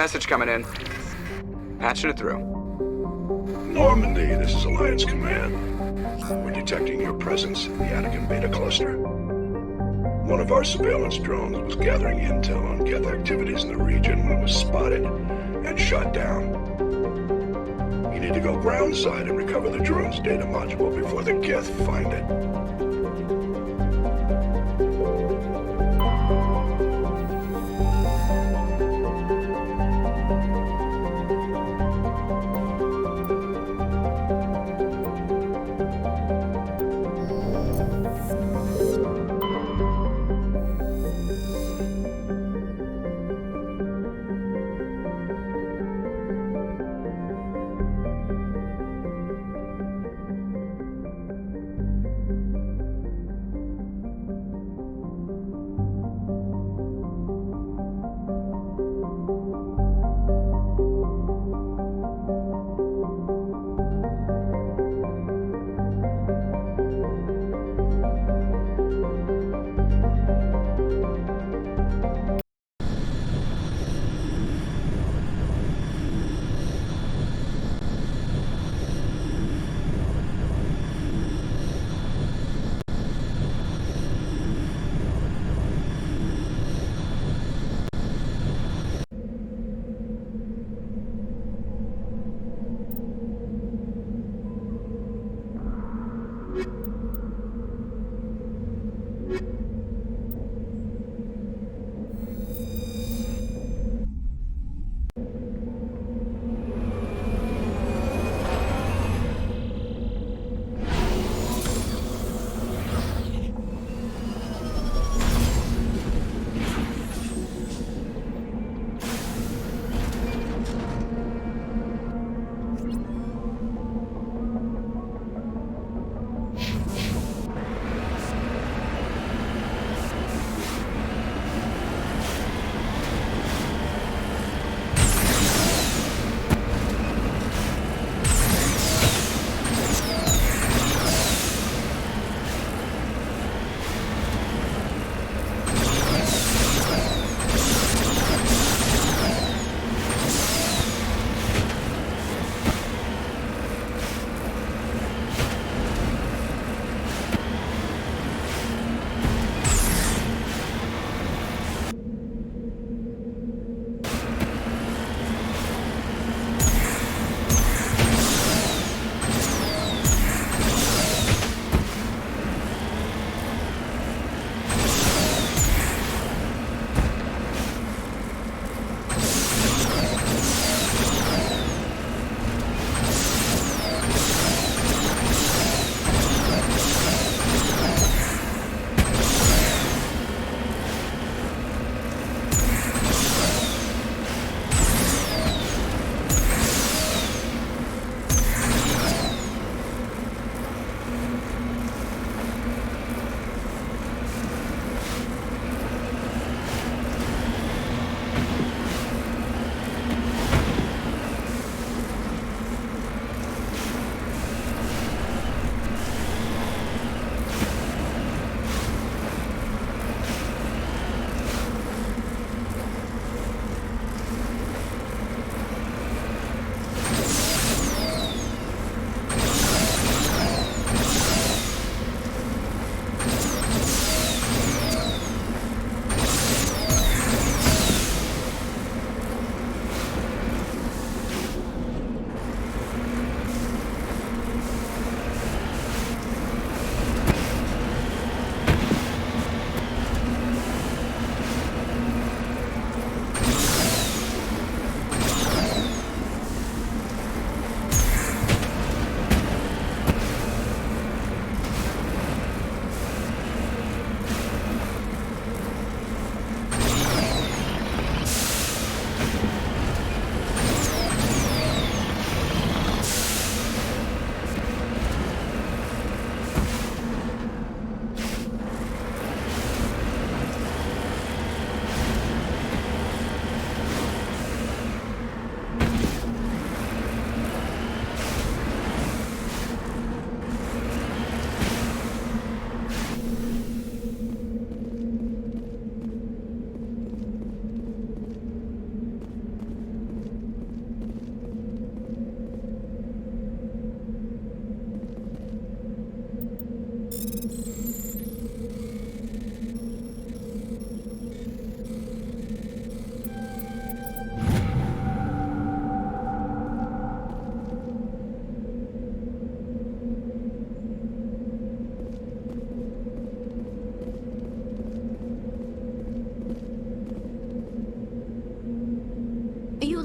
Message coming in. Patching it through. Normandy, this is Alliance Command. We're detecting your presence in the Attican Beta Cluster. One of our surveillance drones was gathering intel on Geth activities in the region when it was spotted and shot down. You need to go groundside and recover the drone's data module before the Geth find it.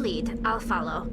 lead. I'll follow.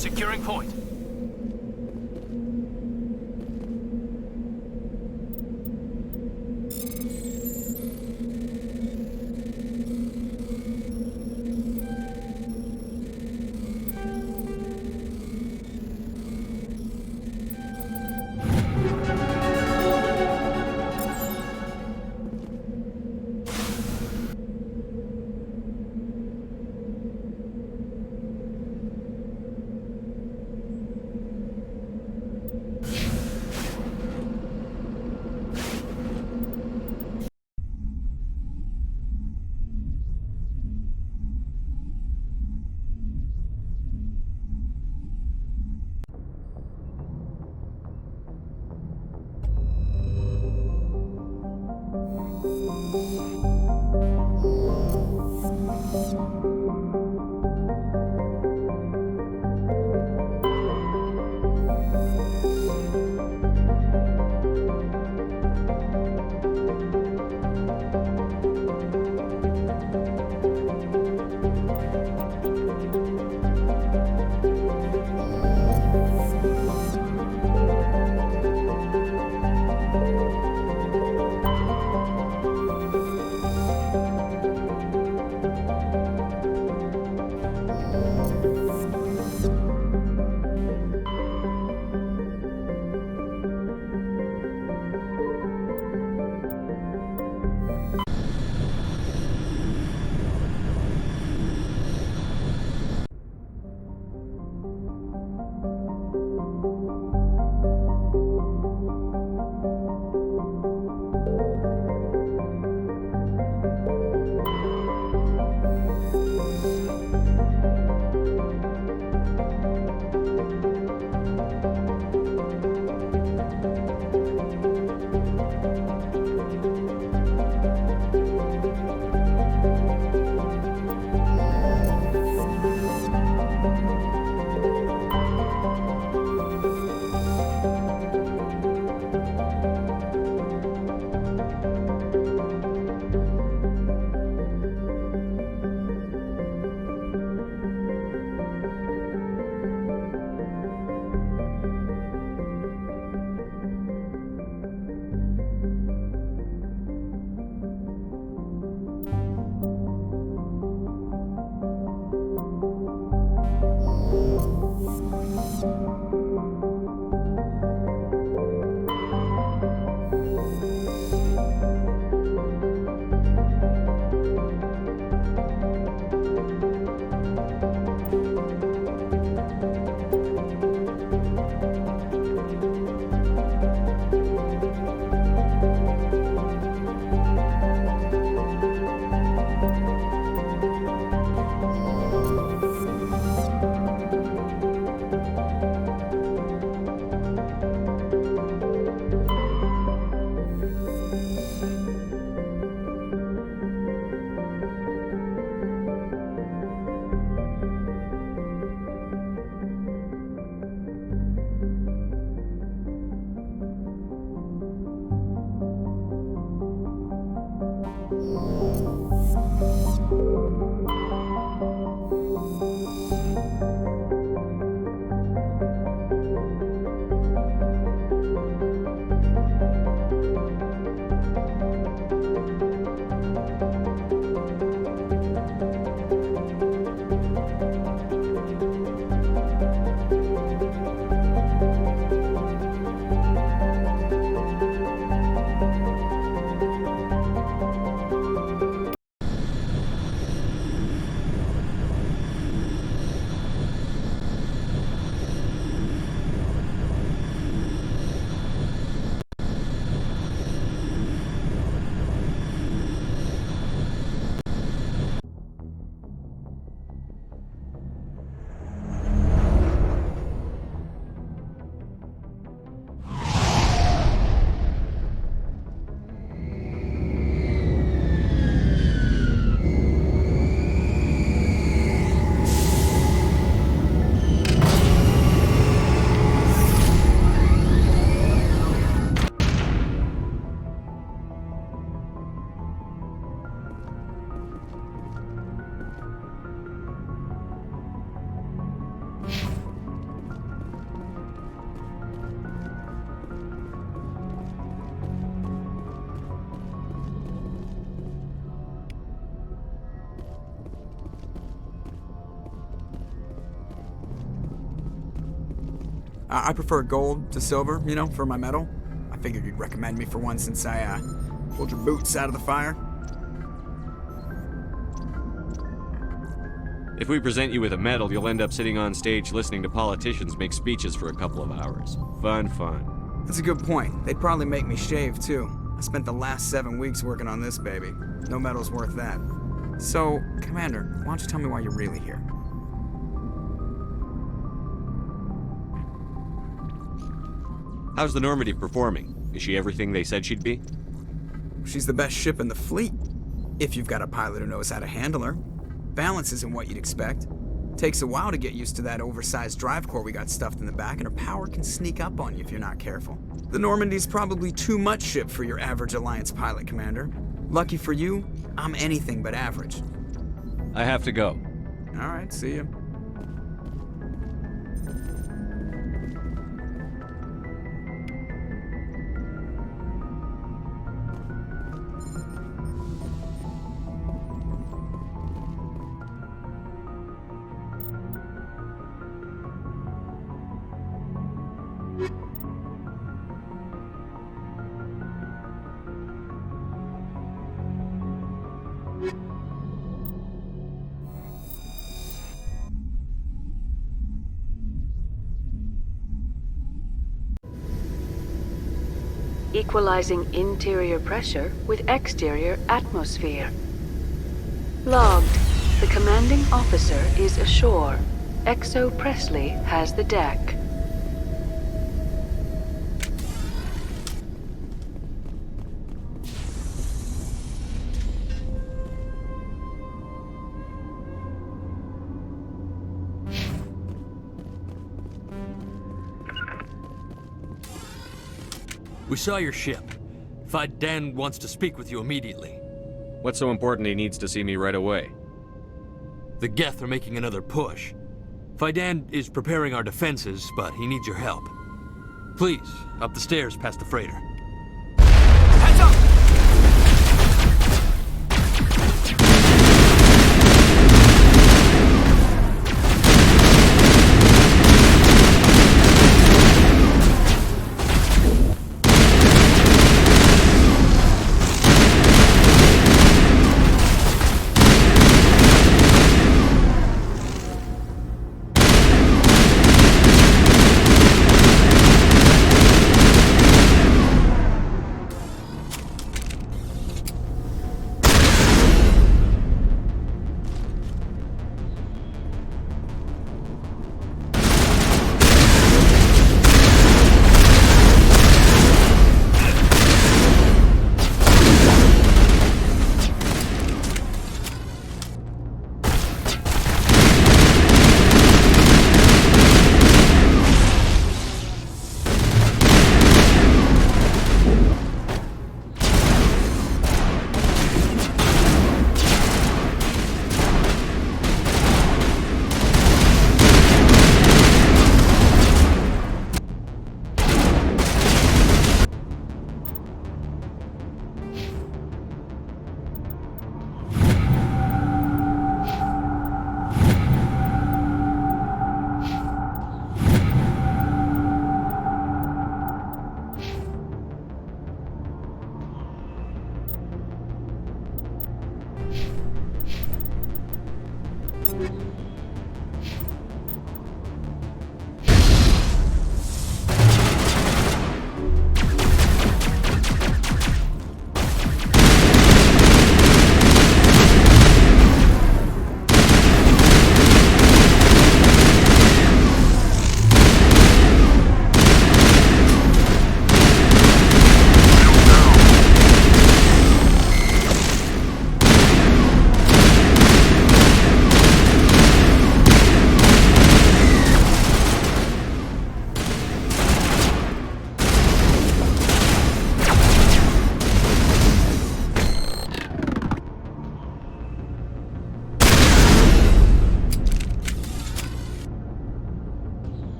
Securing point. I prefer gold to silver, for my metal. I figured you'd recommend me for one since I pulled your boots out of the fire. If we present you with a medal, you'll end up sitting on stage listening to politicians make speeches for a couple of hours. Fun. That's a good point. They'd probably make me shave, too. I spent the last 7 weeks working on this baby. No medal's worth that. So, Commander, why don't you tell me why you're really here? How's the Normandy performing? Is she everything they said she'd be? She's the best ship in the fleet, if you've got a pilot who knows how to handle her. Balance isn't what you'd expect. Takes a while to get used to that oversized drive core we got stuffed in the back, and her power can sneak up on you if you're not careful. The Normandy's probably too much ship for your average Alliance pilot, Commander. Lucky for you, I'm anything but average. I have to go. All right, see ya. Equalizing interior pressure with exterior atmosphere. Logged. The commanding officer is ashore. Exo Presley has the deck. We saw your ship. Faidan wants to speak with you immediately. What's so important he needs to see me right away? The Geth are making another push. Faidan is preparing our defenses, but he needs your help. Please, up the stairs past the freighter. Heads up!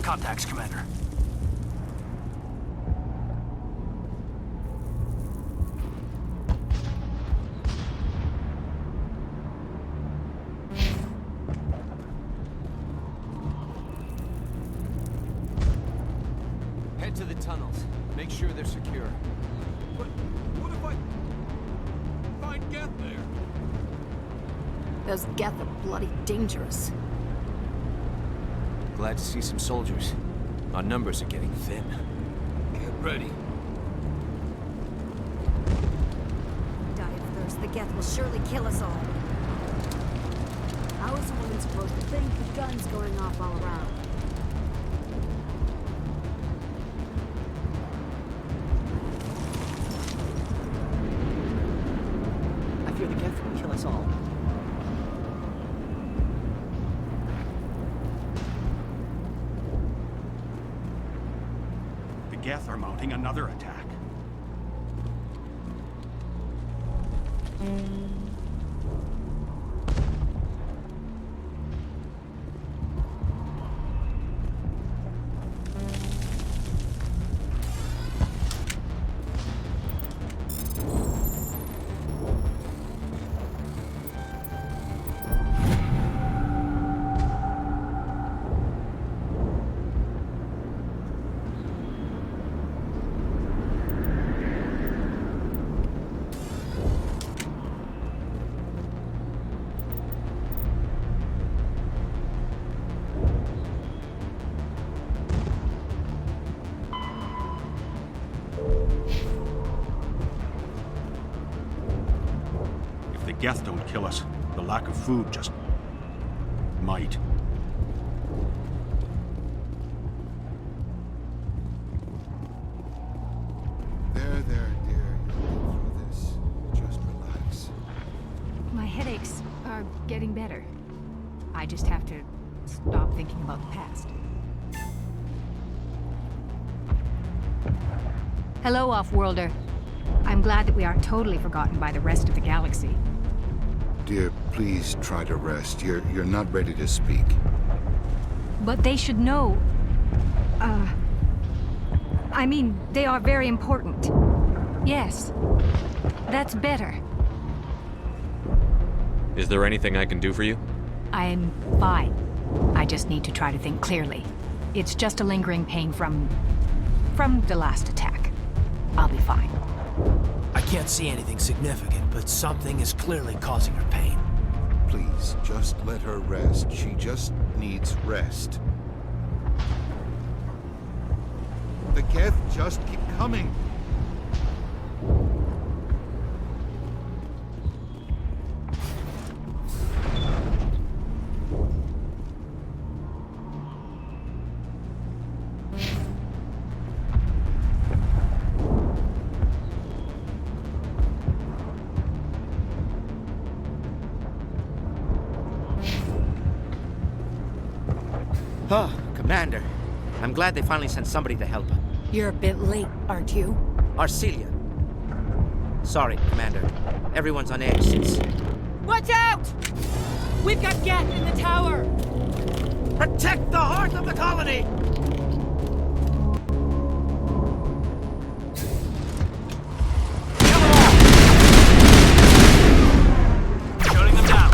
contacts, Commander. Head to the tunnels. Make sure they're secure. But what if I find Geth there? Those Geth are bloody dangerous. Glad to see some soldiers. Our numbers are getting thin. Get ready. Die of thirst, the Geth will surely kill us all. How is a woman supposed to think with guns going off all around? I fear the Geth will kill us all. The Geth are mounting another attack. If the Geth don't kill us, the lack of food just might. There, dear. You'll get through this. Just relax. My headaches are getting better. I just have to stop thinking about the past. Hello, Off-Worlder. I'm glad that we aren't totally forgotten by the rest of the galaxy. Dear, please try to rest. You're not ready to speak. But they should know... I mean, they are very important. Yes. That's better. Is there anything I can do for you? I'm fine. I just need to try to think clearly. It's just a lingering pain from the last attack. I'll be fine. I can't see anything significant, but something is clearly causing her pain. Please, just let her rest. She just needs rest. The Geth just keep coming. Oh, Commander. I'm glad they finally sent somebody to help. You're a bit late, aren't you? Arcelia. Sorry, Commander. Everyone's on edge since... Watch out! We've got Geth in the tower! Protect the heart of the colony! Shutting them down.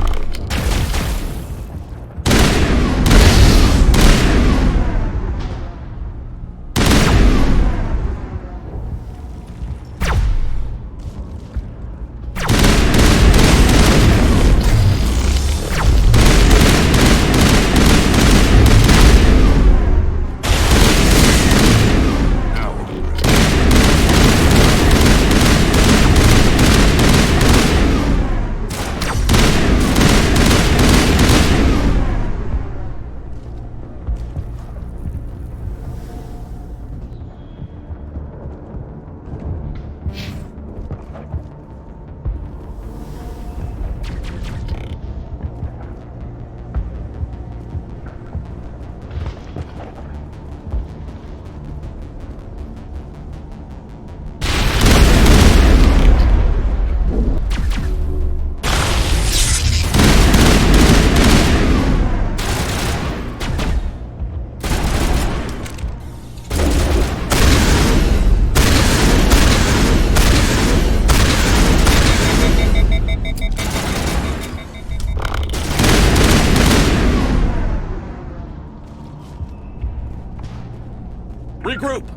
Regroup!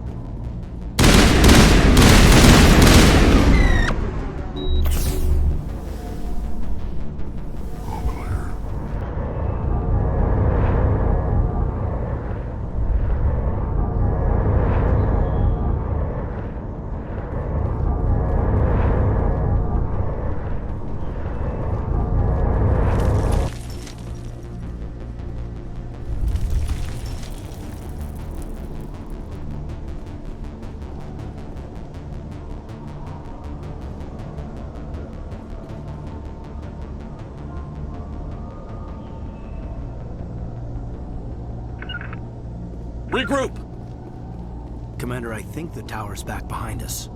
Regroup! Commander, I think the tower's back behind us.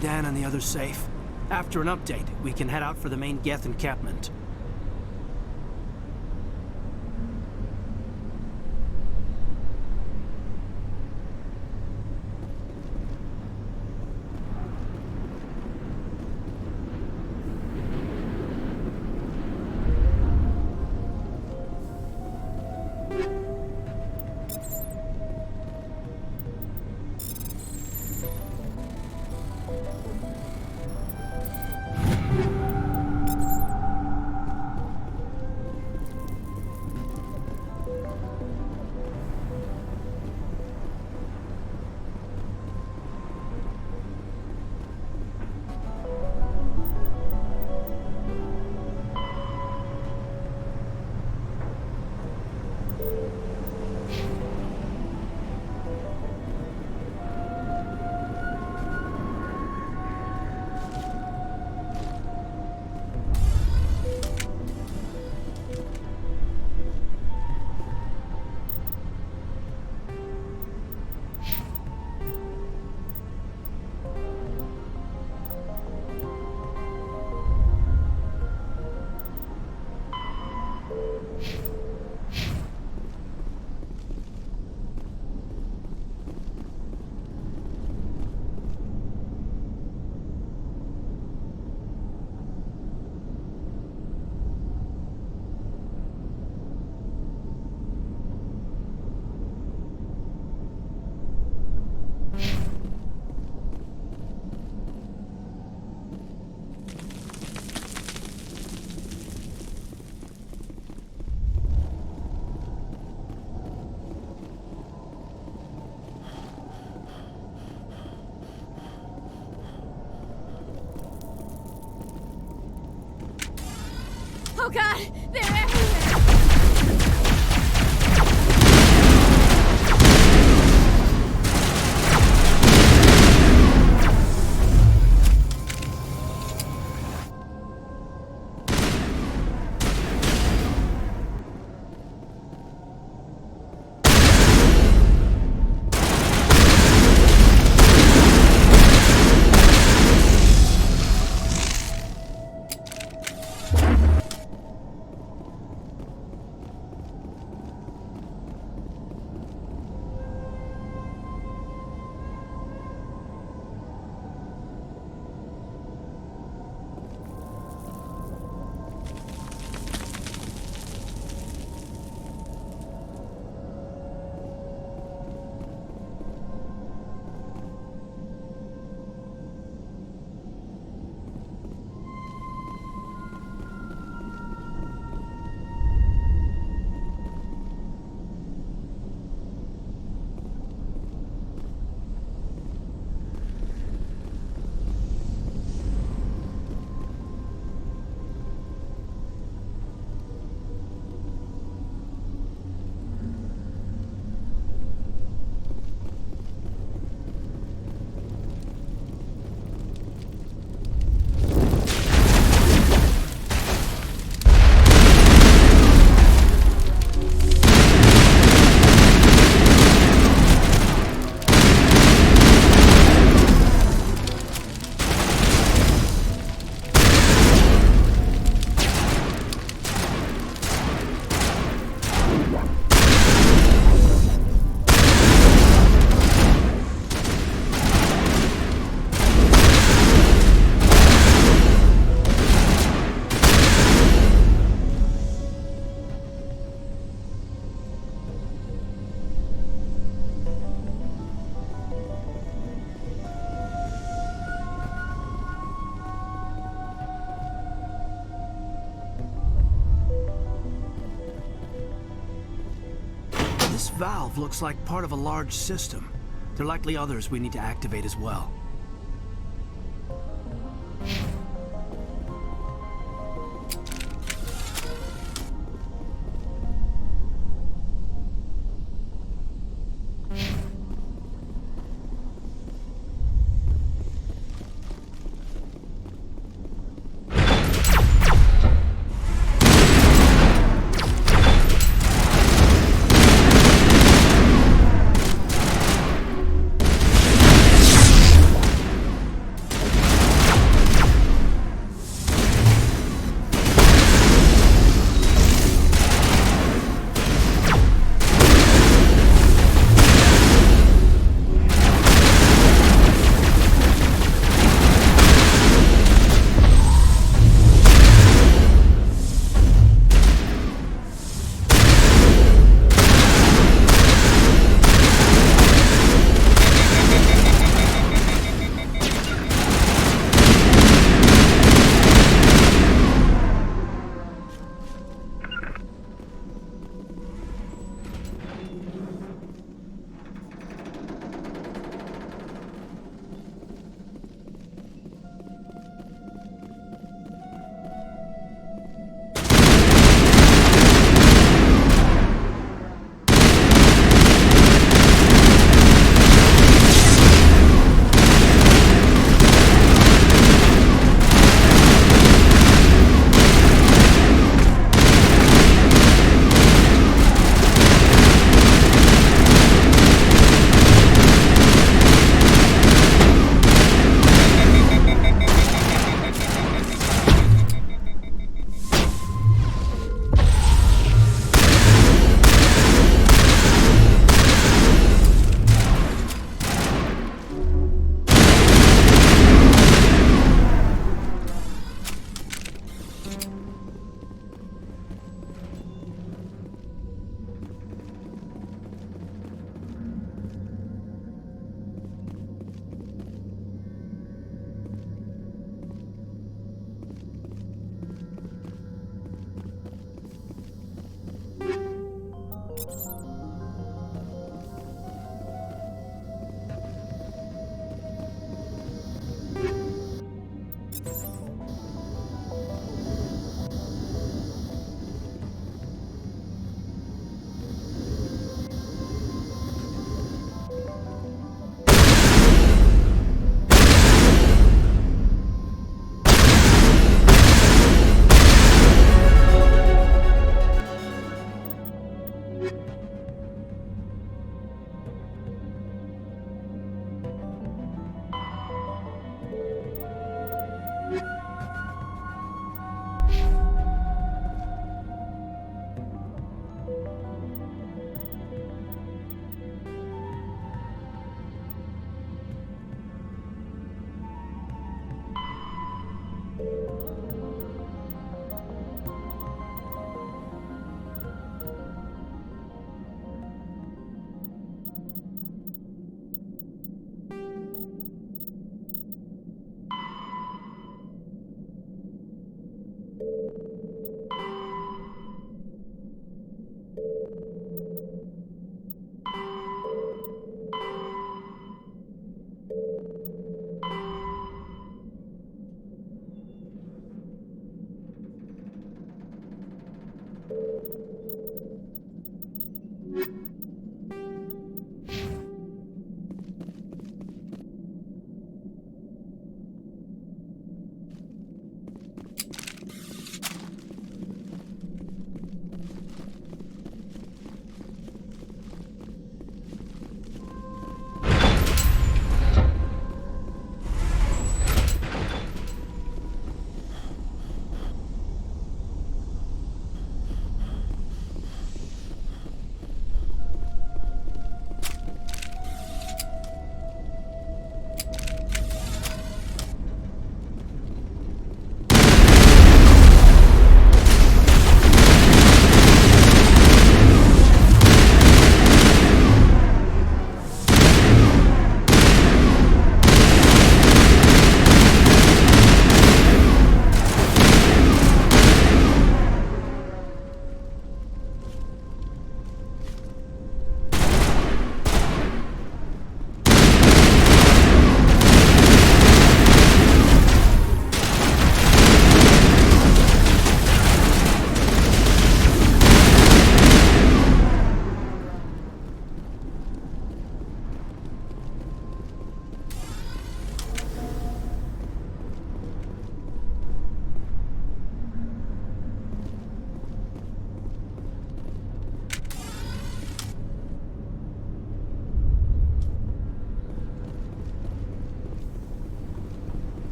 Dan and the others safe. After an update, we can head out for the main Geth encampment. Oh god, they're everywhere! This valve looks like part of a large system. There are likely others we need to activate as well.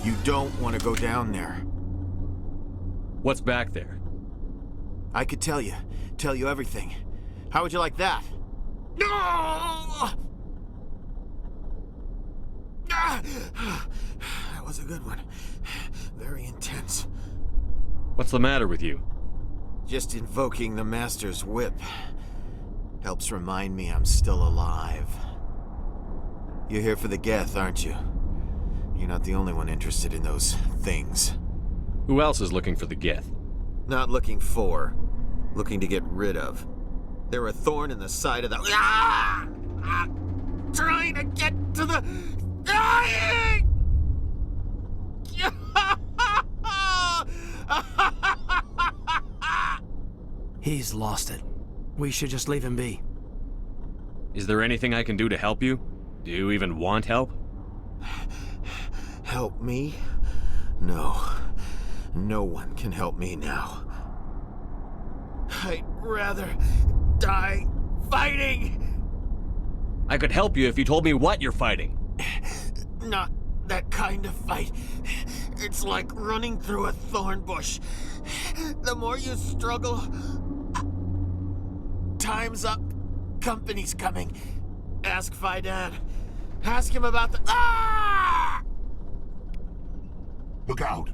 You don't want to go down there. What's back there? I could tell you everything. How would you like that? That was a good one. Very intense. What's the matter with you? Just invoking the Master's whip helps remind me I'm still alive. You're here for the Geth, aren't you? You're not the only one interested in those things. Who else is looking for the Geth? Not looking for, looking to get rid of. They're a thorn in the side of the... Trying to get to the... Dying! He's lost it. We should just leave him be. Is there anything I can do to help you? Do you even want help? Help me? No. No one can help me now. I'd rather die fighting! I could help you if you told me what you're fighting. Not that kind of fight. It's like running through a thorn bush. The more you struggle... Time's up. Company's coming. Ask Fidan. Ask him about the... Ah! Look out!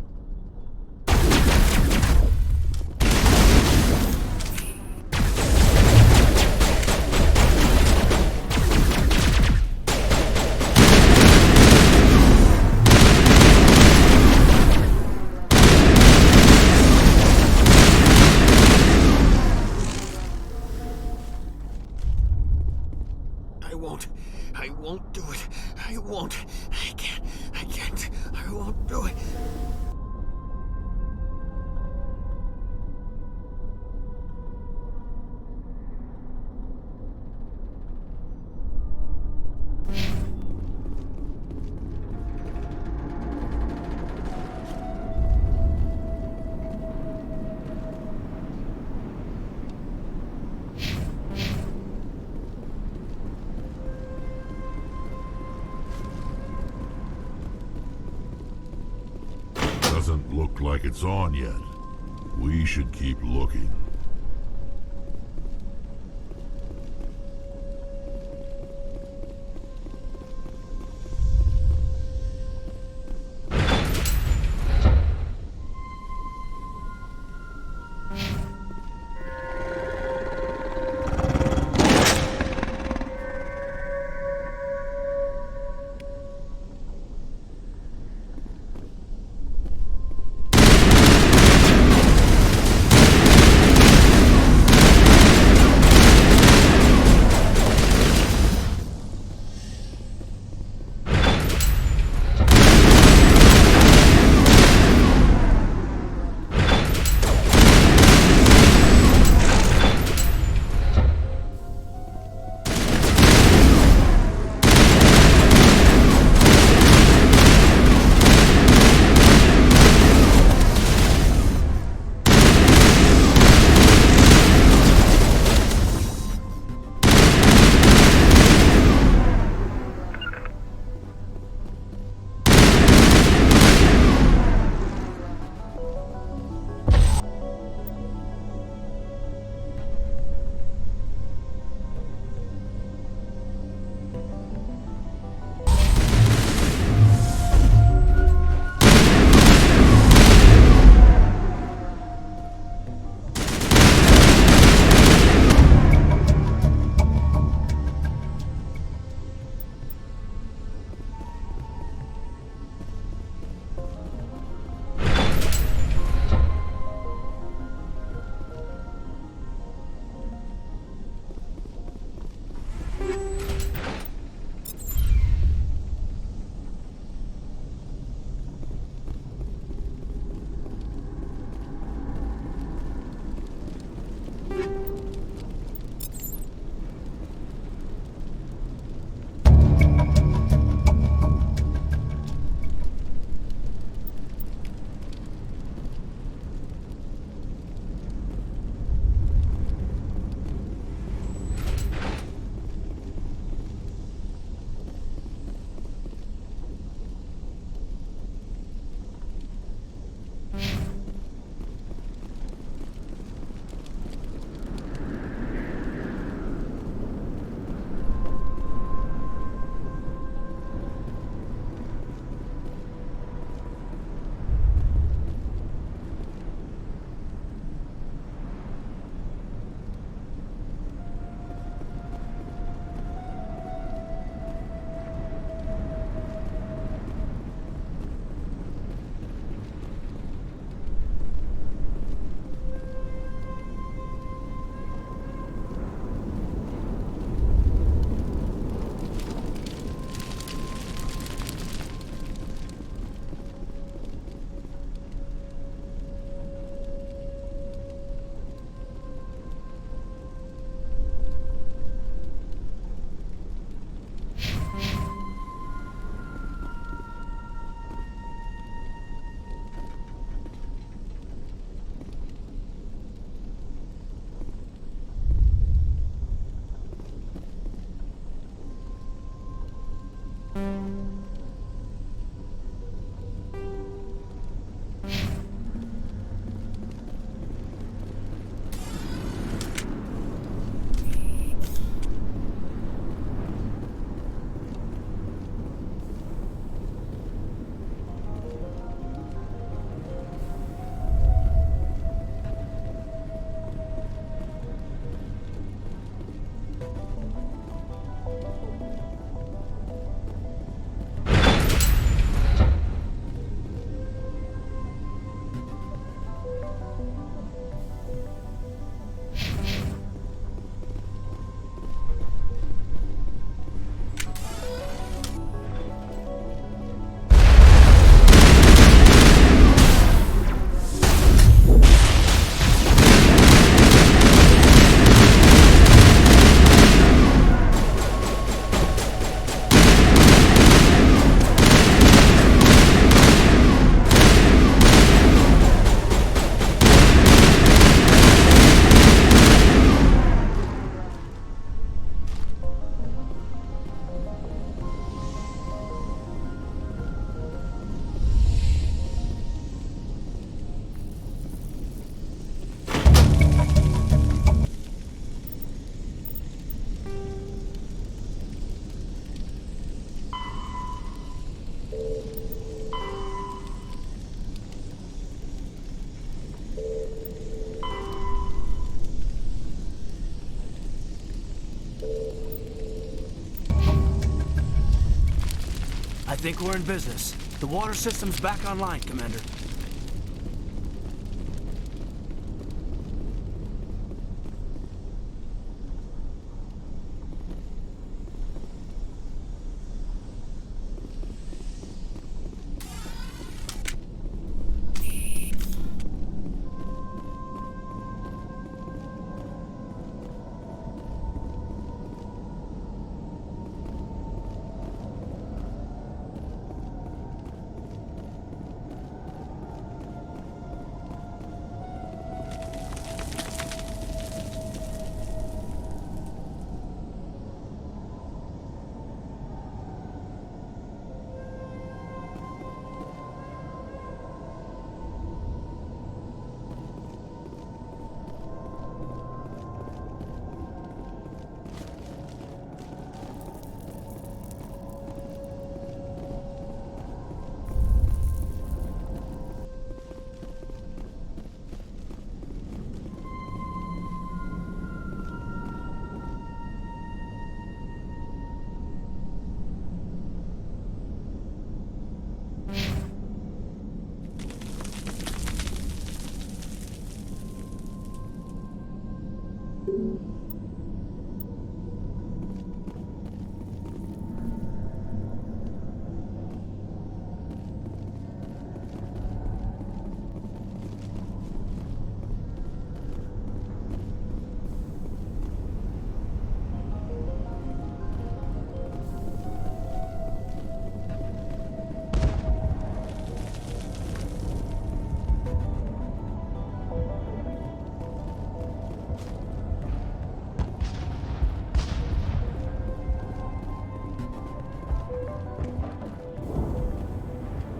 I won't do it. I won't. I can't. I won't do it. Doesn't look like it's on yet. We should keep looking. think we're in business. The water system's back online, Commander.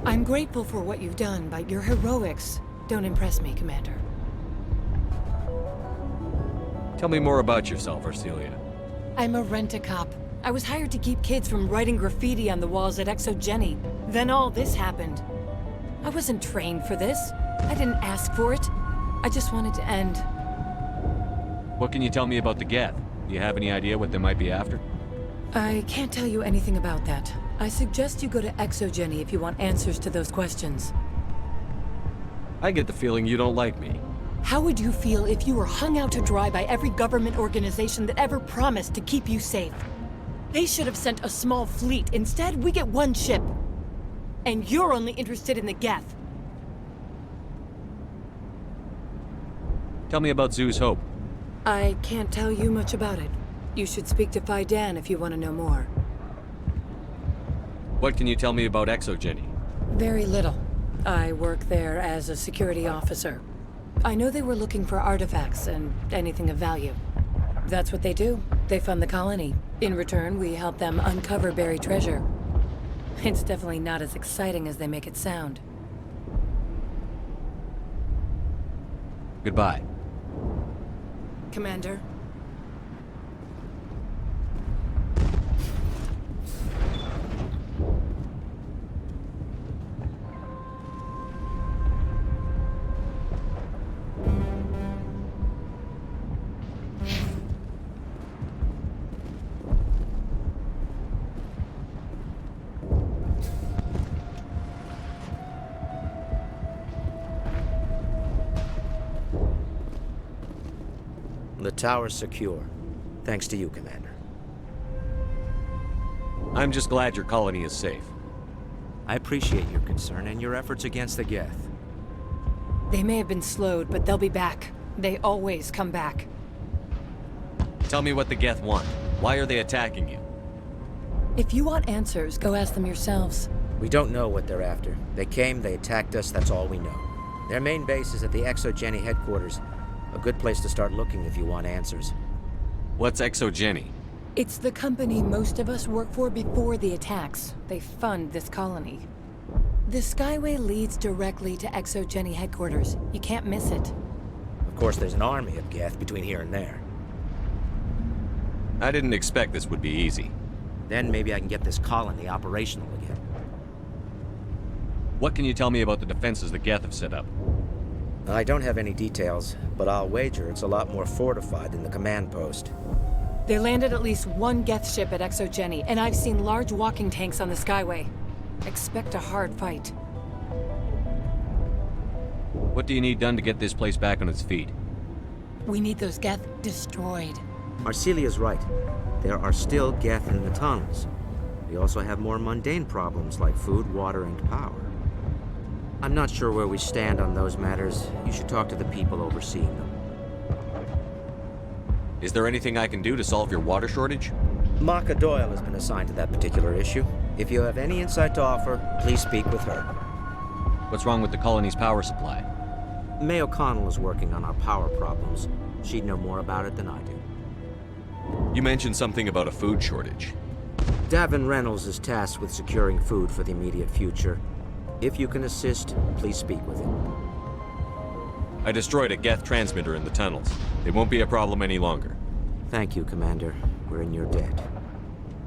I'm grateful for what you've done, but your heroics don't impress me, Commander. Tell me more about yourself, Arcelia. I'm a rent-a-cop. I was hired to keep kids from writing graffiti on the walls at Exogeny. Then all this happened. I wasn't trained for this. I didn't ask for it. I just wanted to end. What can you tell me about the Geth? Do you have any idea what they might be after? I can't tell you anything about that. I suggest you go to Exogeny if you want answers to those questions. I get the feeling you don't like me. How would you feel if you were hung out to dry by every government organization that ever promised to keep you safe? They should have sent a small fleet. Instead, we get one ship. And you're only interested in the Geth. Tell me about Zoo's Hope. I can't tell you much about it. You should speak to Fidan if you want to know more. What can you tell me about Exogeny? Very little. I work there as a security officer. I know they were looking for artifacts and anything of value. That's what they do. They fund the colony. In return, we help them uncover buried treasure. It's definitely not as exciting as they make it sound. Goodbye. Commander. The tower's secure. Thanks to you, Commander. I'm just glad your colony is safe. I appreciate your concern and your efforts against the Geth. They may have been slowed, but they'll be back. They always come back. Tell me what the Geth want. Why are they attacking you? If you want answers, go ask them yourselves. We don't know what they're after. They came, they attacked us, that's all we know. Their main base is at the Exogeny headquarters. A good place to start looking if you want answers. What's Exogeny? It's the company most of us work for before the attacks. They fund this colony. The Skyway leads directly to Exogeny headquarters. You can't miss it. Of course, there's an army of Geth between here and there. I didn't expect this would be easy. Then maybe I can get this colony operational again. What can you tell me about the defenses the Geth have set up? I don't have any details, but I'll wager it's a lot more fortified than the command post. They landed at least one Geth ship at Exogeny, and I've seen large walking tanks on the Skyway. Expect a hard fight. What do you need done to get this place back on its feet? We need those Geth destroyed. Arcelia's right. There are still Geth in the tunnels. We also have more mundane problems like food, water, and power. I'm not sure where we stand on those matters. You should talk to the people overseeing them. Is there anything I can do to solve your water shortage? Maka Doyle has been assigned to that particular issue. If you have any insight to offer, please speak with her. What's wrong with the colony's power supply? May O'Connell is working on our power problems. She'd know more about it than I do. You mentioned something about a food shortage. Davin Reynolds is tasked with securing food for the immediate future. If you can assist, please speak with him. I destroyed a Geth transmitter in the tunnels. It won't be a problem any longer. Thank you, Commander. We're in your debt.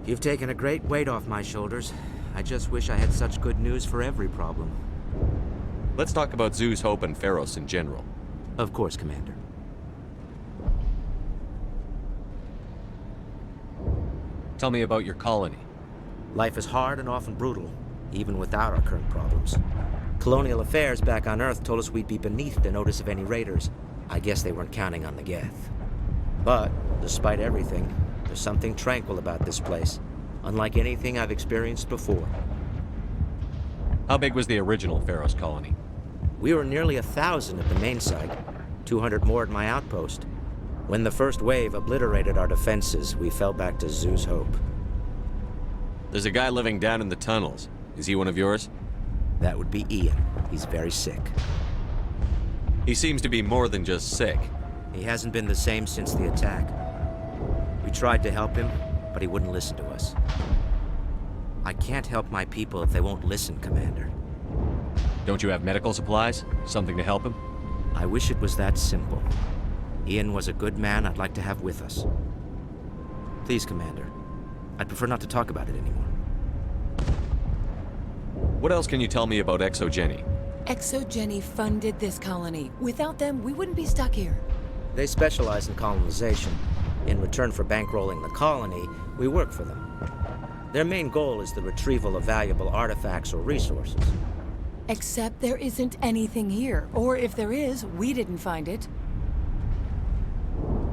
You've taken a great weight off my shoulders. I just wish I had such good news for every problem. Let's talk about Zoo's Hope and Pharos in general. Of course, Commander. Tell me about your colony. Life is hard and often brutal, even without our current problems. Colonial Affairs back on Earth told us we'd be beneath the notice of any raiders. I guess they weren't counting on the Geth. But, despite everything, there's something tranquil about this place, unlike anything I've experienced before. How big was the original Pharos colony? We were nearly 1,000 at the main site, 200 more at my outpost. When the first wave obliterated our defenses, we fell back to Zoo's Hope. There's a guy living down in the tunnels. Is he one of yours? That would be Ian. He's very sick. He seems to be more than just sick. He hasn't been the same since the attack. We tried to help him, but he wouldn't listen to us. I can't help my people if they won't listen, Commander. Don't you have medical supplies? Something to help him? I wish it was that simple. Ian was a good man I'd like to have with us. Please, Commander. I'd prefer not to talk about it anymore. What else can you tell me about ExoGeni? ExoGeni funded this colony. Without them, we wouldn't be stuck here. They specialize in colonization. In return for bankrolling the colony, we work for them. Their main goal is the retrieval of valuable artifacts or resources. Except there isn't anything here. Or if there is, we didn't find it.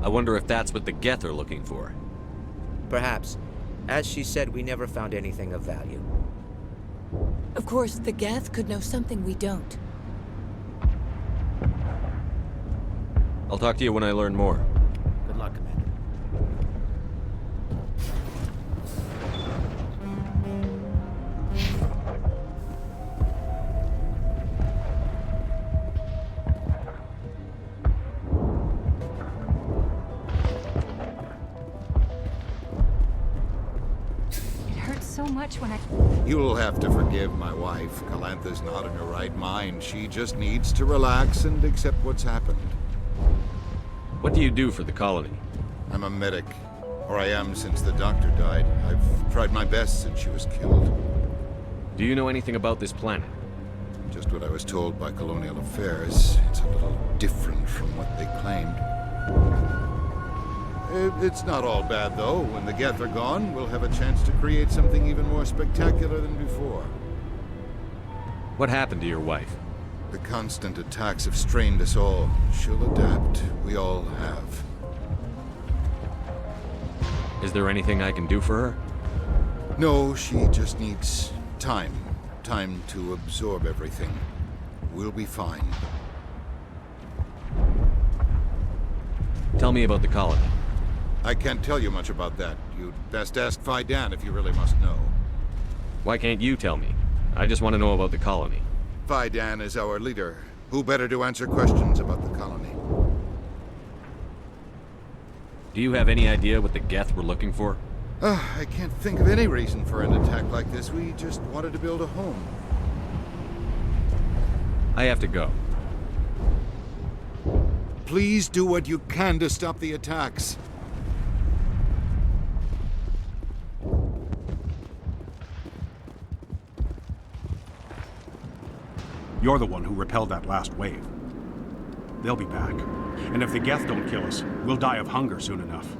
I wonder if that's what the Geth are looking for. Perhaps. As she said, we never found anything of value. Of course, the Geth could know something we don't. I'll talk to you when I learn more. Good luck, Commander. So much when I... You'll have to forgive my wife. Calantha's not in her right mind. She just needs to relax and accept what's happened. What do you do for the colony? I'm a medic. Or I am since the doctor died. I've tried my best since she was killed. Do you know anything about this planet? Just what I was told by Colonial Affairs. It's a little different from what they claimed. It's not all bad, though. When the Geth are gone, we'll have a chance to create something even more spectacular than before. What happened to your wife? The constant attacks have strained us all. She'll adapt. We all have. Is there anything I can do for her? No, she just needs time. Time to absorb everything. We'll be fine. Tell me about the colony. I can't tell you much about that. You'd best ask Fidan if you really must know. Why can't you tell me? I just want to know about the colony. Fidan is our leader. Who better to answer questions about the colony? Do you have any idea what the Geth were looking for? I can't think of any reason for an attack like this. We just wanted to build a home. I have to go. Please do what you can to stop the attacks. You're the one who repelled that last wave. They'll be back. And if the Geth don't kill us, we'll die of hunger soon enough.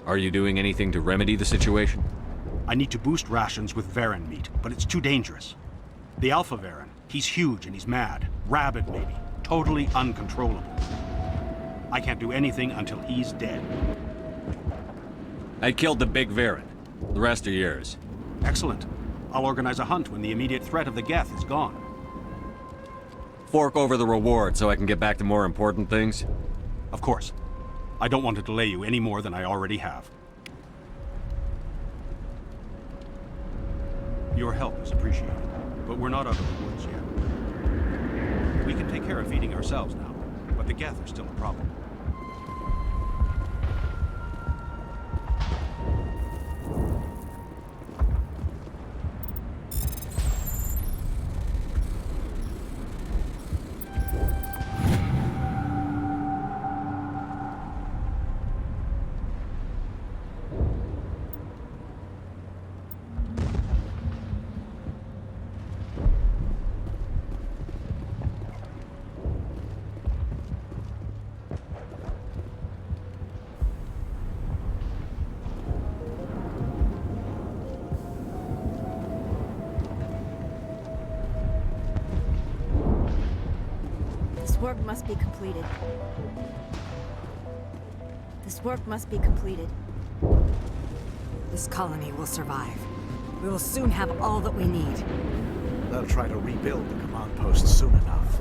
Are you doing anything to remedy the situation? I need to boost rations with Varen meat, but it's too dangerous. The Alpha Varen, he's huge and he's mad. Rabid, maybe. Totally uncontrollable. I can't do anything until he's dead. I killed the big Varen. The rest are yours. Excellent. I'll organize a hunt when the immediate threat of the Geth is gone. Fork over the reward so I can get back to more important things? Of course. I don't want to delay you any more than I already have. Your help is appreciated, but we're not out of the woods yet. We can take care of feeding ourselves now, but the Geth are still a problem. This work must be completed. This work must be completed. This colony will survive. We will soon have all that we need. They'll try to rebuild the command post soon enough.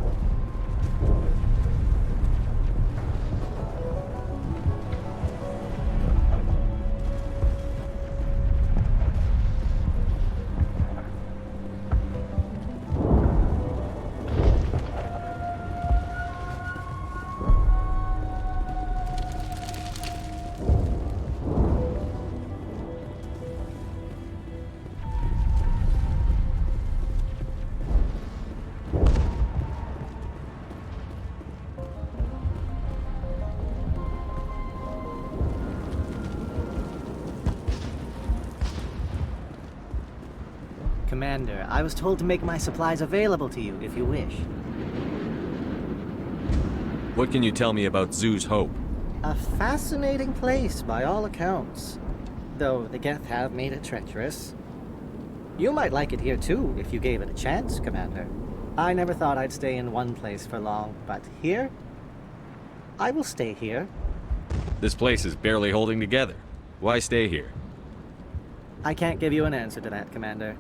Commander, I was told to make my supplies available to you if you wish. What can you tell me about Zoo's Hope? A fascinating place by all accounts. Though the Geth have made it treacherous. You might like it here too, if you gave it a chance, Commander. I never thought I'd stay in one place for long, but here? I will stay here. This place is barely holding together. Why stay here? I can't give you an answer to that, Commander.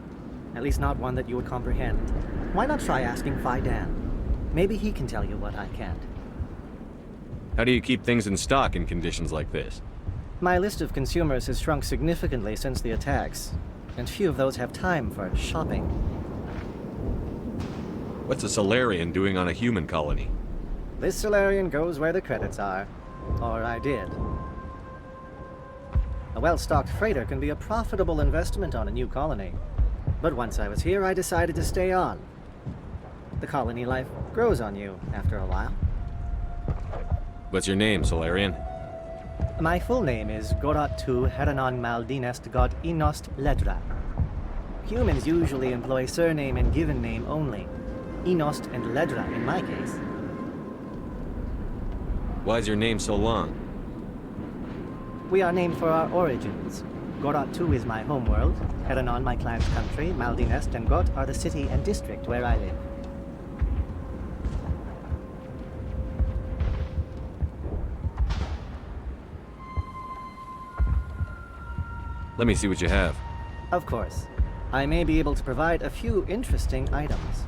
At least not one that you would comprehend. Why not try asking Fidan? Maybe he can tell you what I can't. How do you keep things in stock in conditions like this? My list of consumers has shrunk significantly since the attacks, and few of those have time for shopping. What's a Solarian doing on a human colony? This Solarian goes where the credits are. Or I did. A well-stocked freighter can be a profitable investment on a new colony. But once I was here, I decided to stay on. The colony life grows on you after a while. What's your name, Solarian? My full name is Goratu Heranon Maldinest God Inost Ledra. Humans usually employ surname and given name only. Inost and Ledra in my case. Why is your name so long? We are named for our origins. Goratu is my homeworld, Heranon my clan's country, Maldinest and Got are the city and district where I live. Let me see what you have. Of course. I may be able to provide a few interesting items.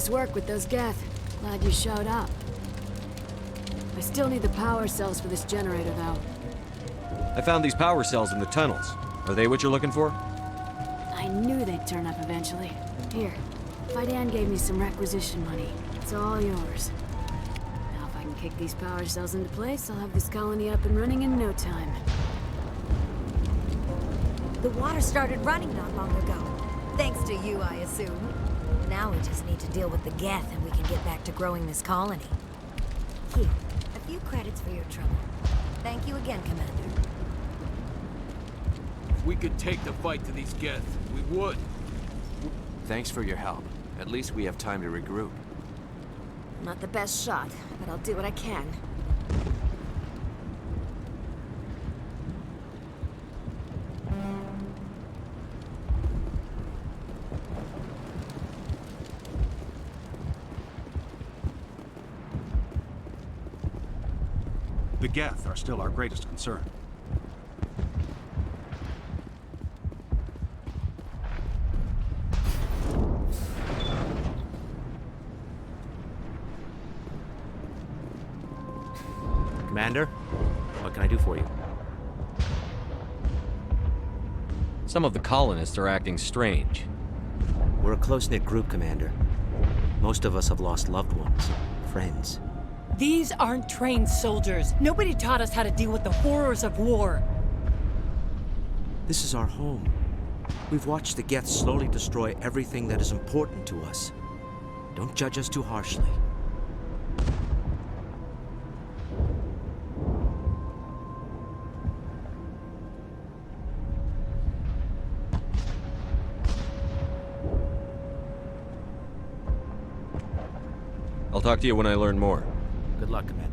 Nice work with those Geth. Glad you showed up. I still need the power cells for this generator, though. I found these power cells in the tunnels. Are they what you're looking for? I knew they'd turn up eventually. Here, Fidan gave me some requisition money. It's all yours. Now if I can kick these power cells into place, I'll have this colony up and running in no time. The water started running not long ago. Thanks to you, I assume. Now we just need to deal with the Geth and we can get back to growing this colony. Here, a few credits for your trouble. Thank you again, Commander. If we could take the fight to these Geth, we would. Thanks for your help. At least we have time to regroup. Not the best shot, but I'll do what I can. The Geth are still our greatest concern. Commander, what can I do for you? Some of the colonists are acting strange. We're a close-knit group, Commander. Most of us have lost loved ones, friends. These aren't trained soldiers. Nobody taught us how to deal with the horrors of war. This is our home. We've watched the Geth slowly destroy everything that is important to us. Don't judge us too harshly. I'll talk to you when I learn more. Good luck, Commander.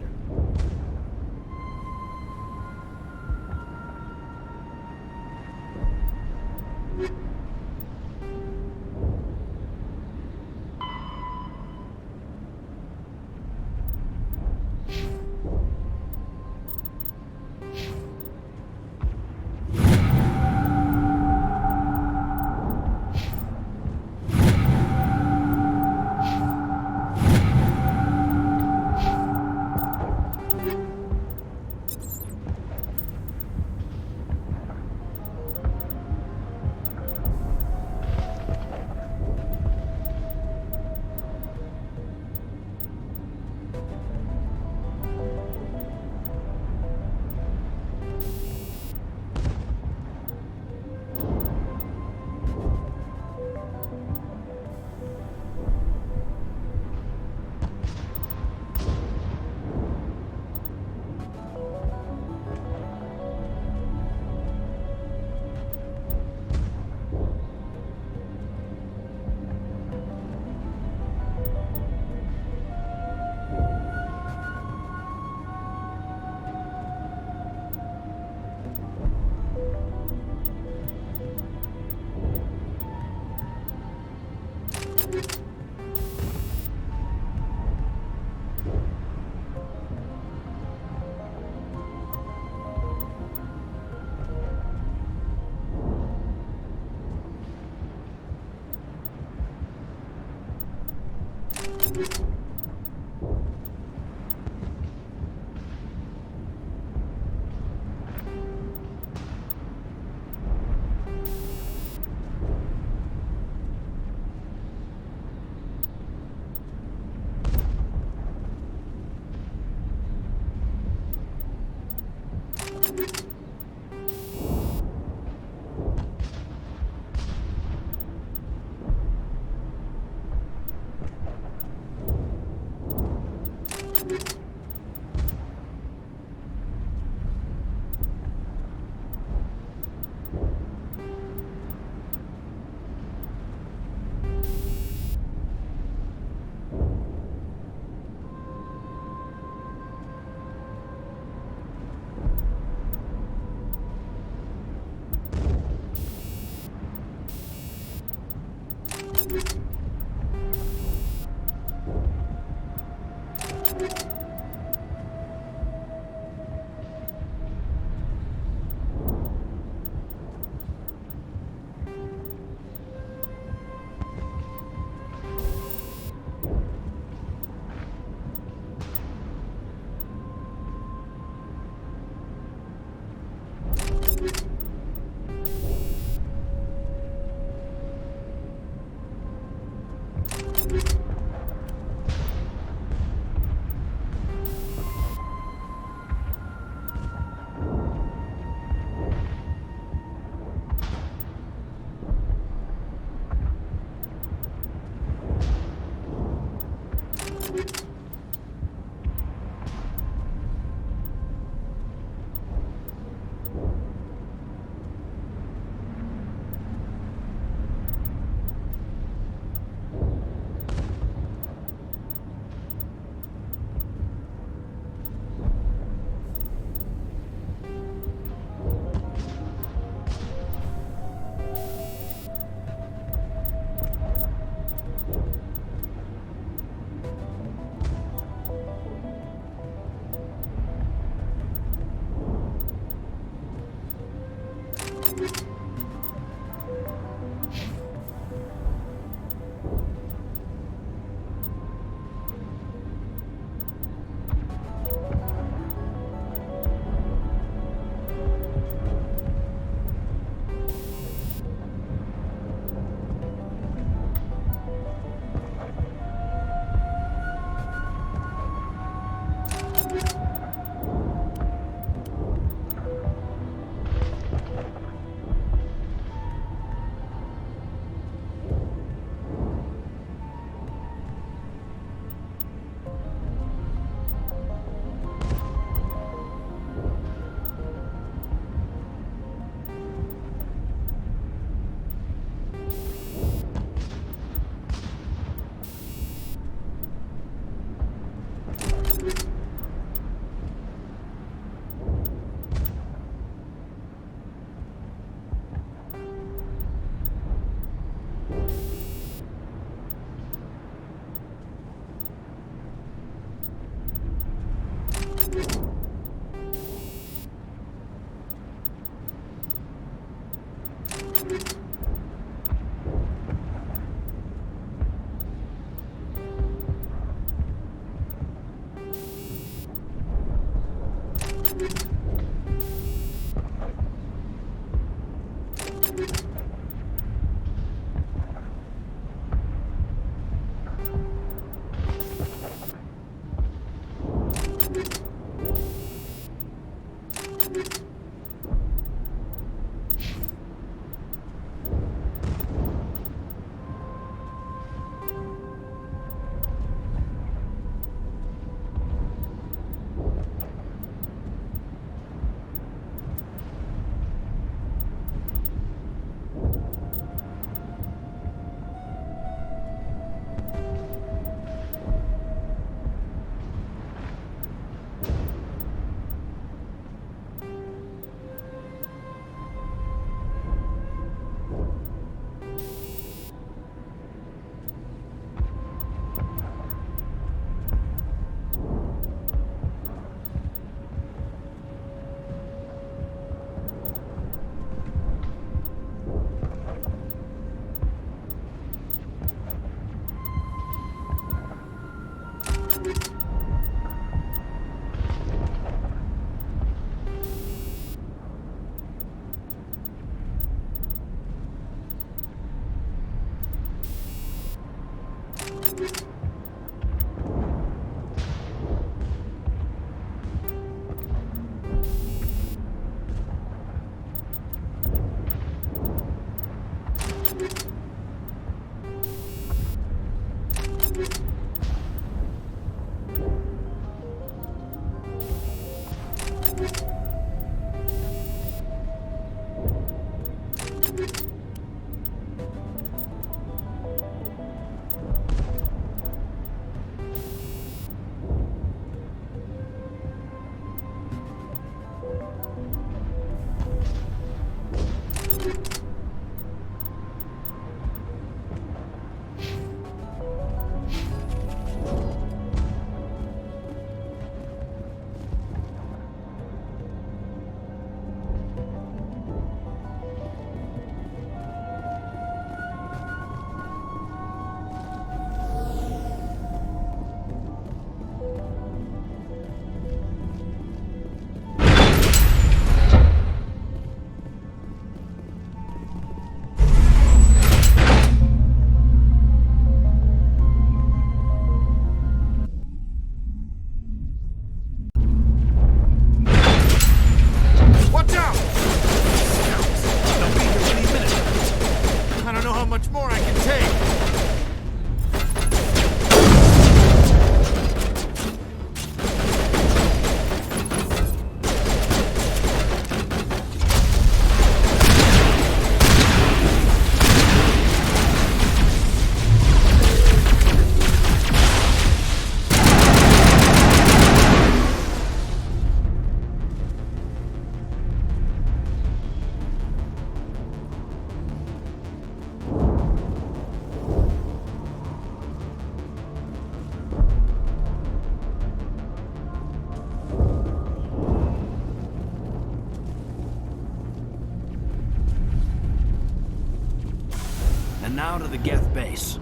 And now to the Geth base.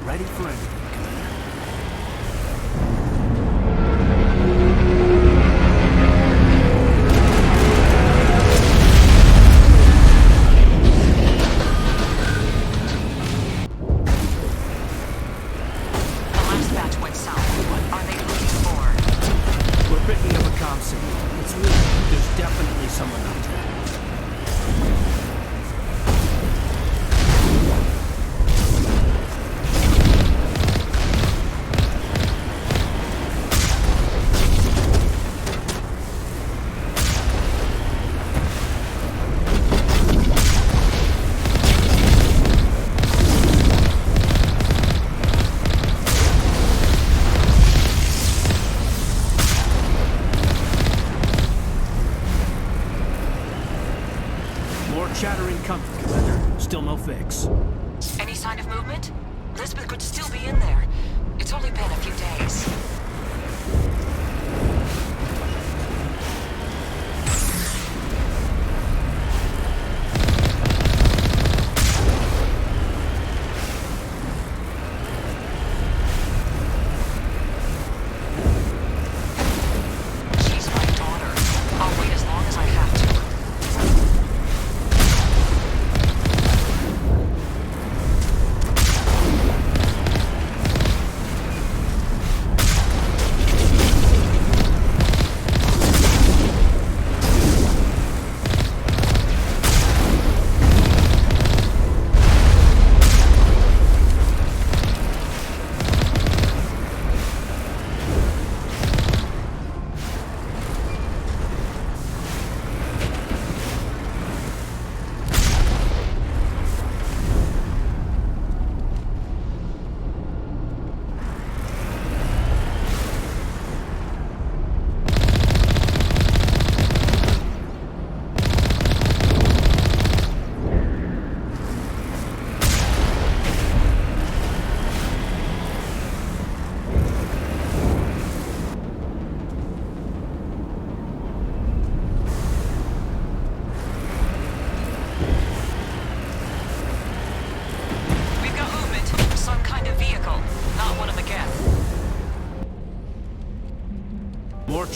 Ready for anything, Commander. The last batch went south. What are they looking for? We're picking up a comm signal. It's weird. There's definitely someone out there. Chattering comfort, Commander. Still no fix. Any sign of movement? Lisbeth could still be in there. It's only been a few days. She's my daughter.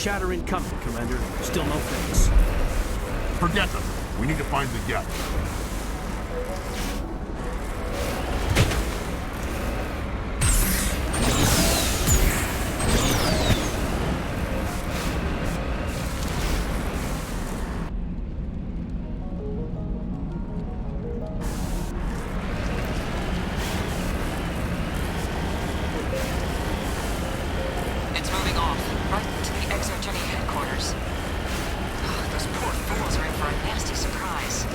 chatter incoming, Commander. Still no fix. Forget them. We need to find the geth. It's moving off, right to the Exogeny headquarters. Oh, those poor fools are in for a nasty surprise.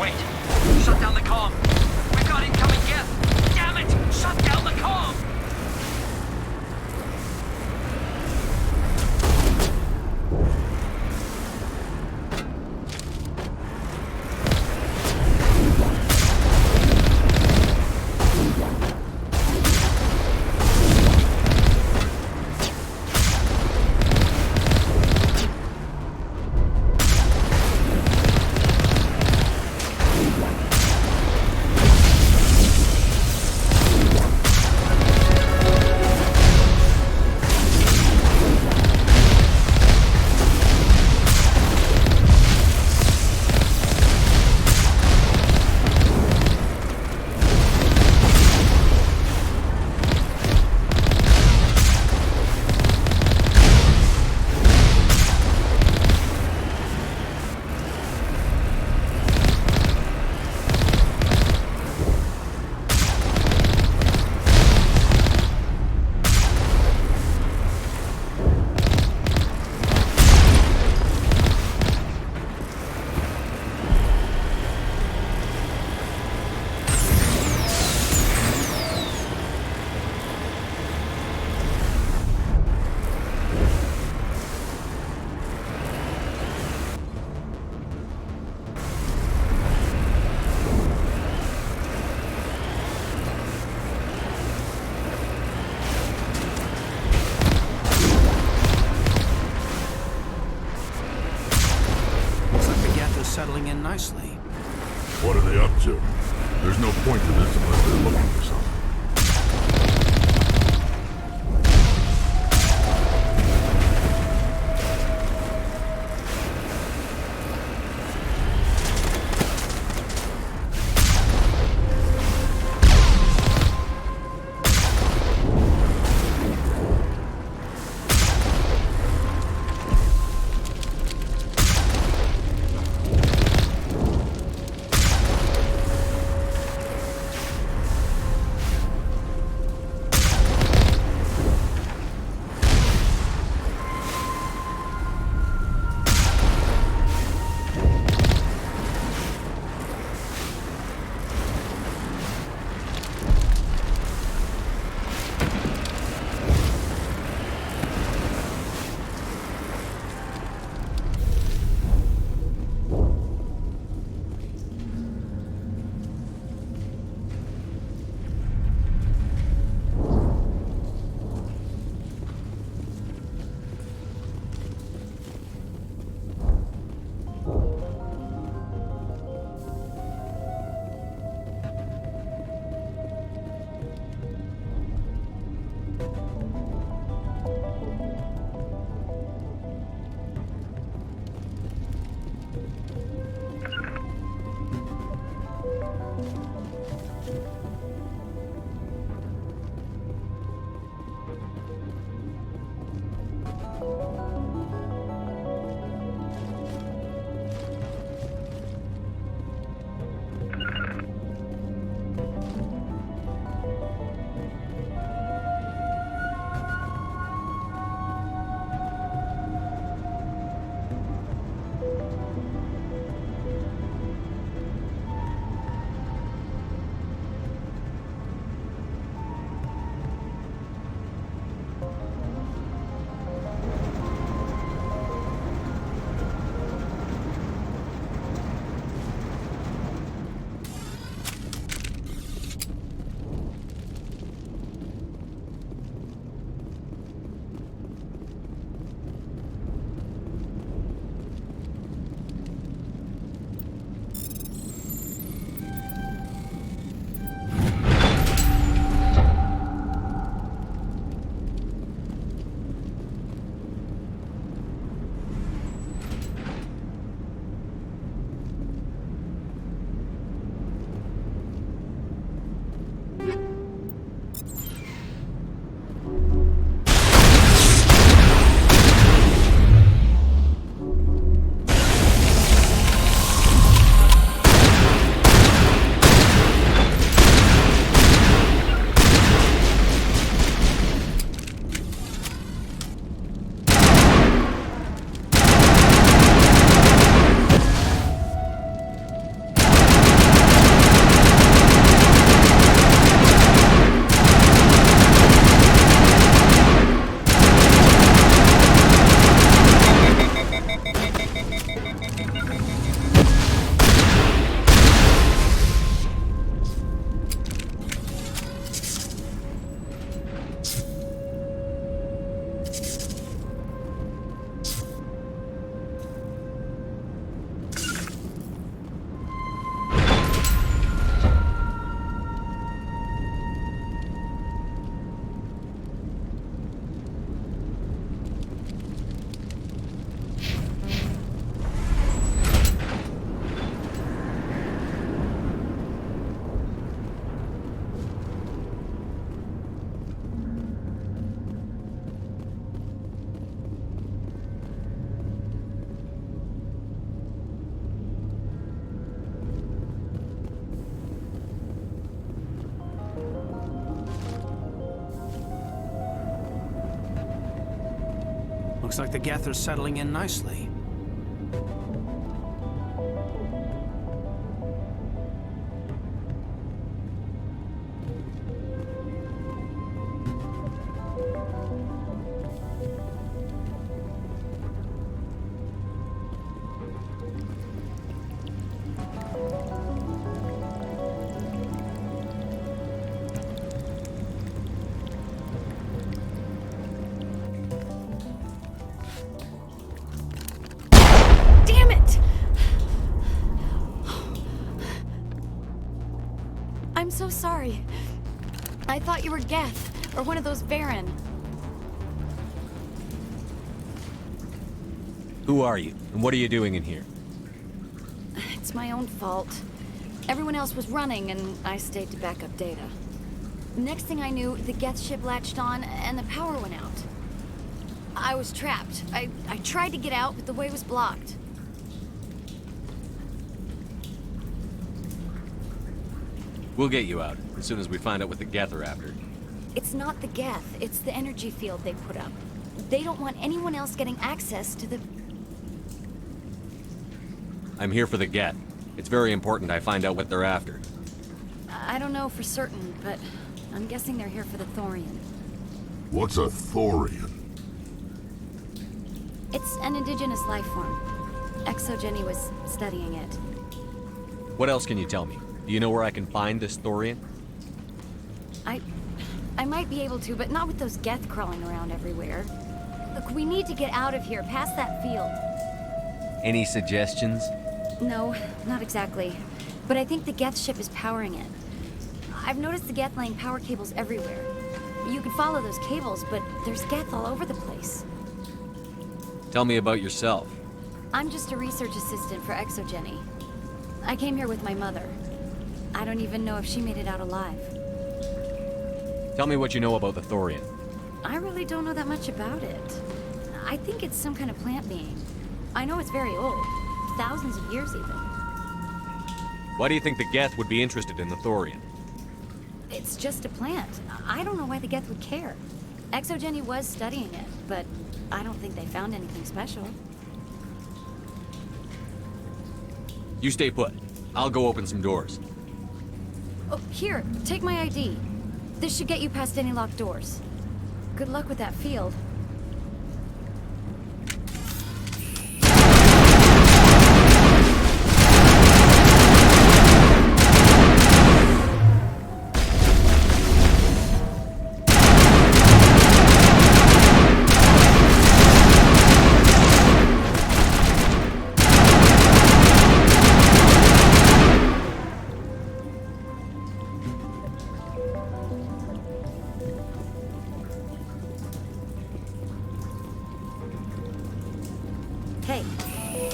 Wait! Shut down the comm! We've got incoming geth! Damn it! Shut down the comm! Settling in nicely. What are they up to? There's no point to this unless they're looking for something. Looks like the Geth are settling in nicely. Damn it! I'm so sorry. I thought you were Geth, or one of those Varen. Who are you, and what are you doing in here? It's my own fault. Everyone else was running, and I stayed to back up data. Next thing I knew, the Geth ship latched on, and the power went out. I was trapped. I tried to get out, but the way was blocked. We'll get you out, as soon as we find out what the Geth are after. It's not the Geth, it's the energy field they put up. They don't want anyone else getting access to the... I'm here for the Geth. It's very important I find out what they're after. I don't know for certain, but I'm guessing they're here for the Thorian. What's a Thorian? It's an indigenous life form. Exogeny was studying it. What else can you tell me? Do you know where I can find this Thorian? I might be able to, but not with those Geth crawling around everywhere. Look, we need to get out of here, past that field. Any suggestions? No, not exactly. But I think the Geth ship is powering it. I've noticed the Geth laying power cables everywhere. You could follow those cables, but there's Geth all over the place. Tell me about yourself. I'm just a research assistant for Exogeny. I came here with my mother. I don't even know if she made it out alive. Tell me what you know about the Thorian. I really don't know that much about it. I think it's some kind of plant being. I know it's very old. Thousands of years, even. Why do you think the Geth would be interested in the Thorian? It's just a plant. I don't know why the Geth would care. Exogeny was studying it, but I don't think they found anything special. You stay put. I'll go open some doors. Oh, here, take my ID. This should get you past any locked doors. Good luck with that field. Hey,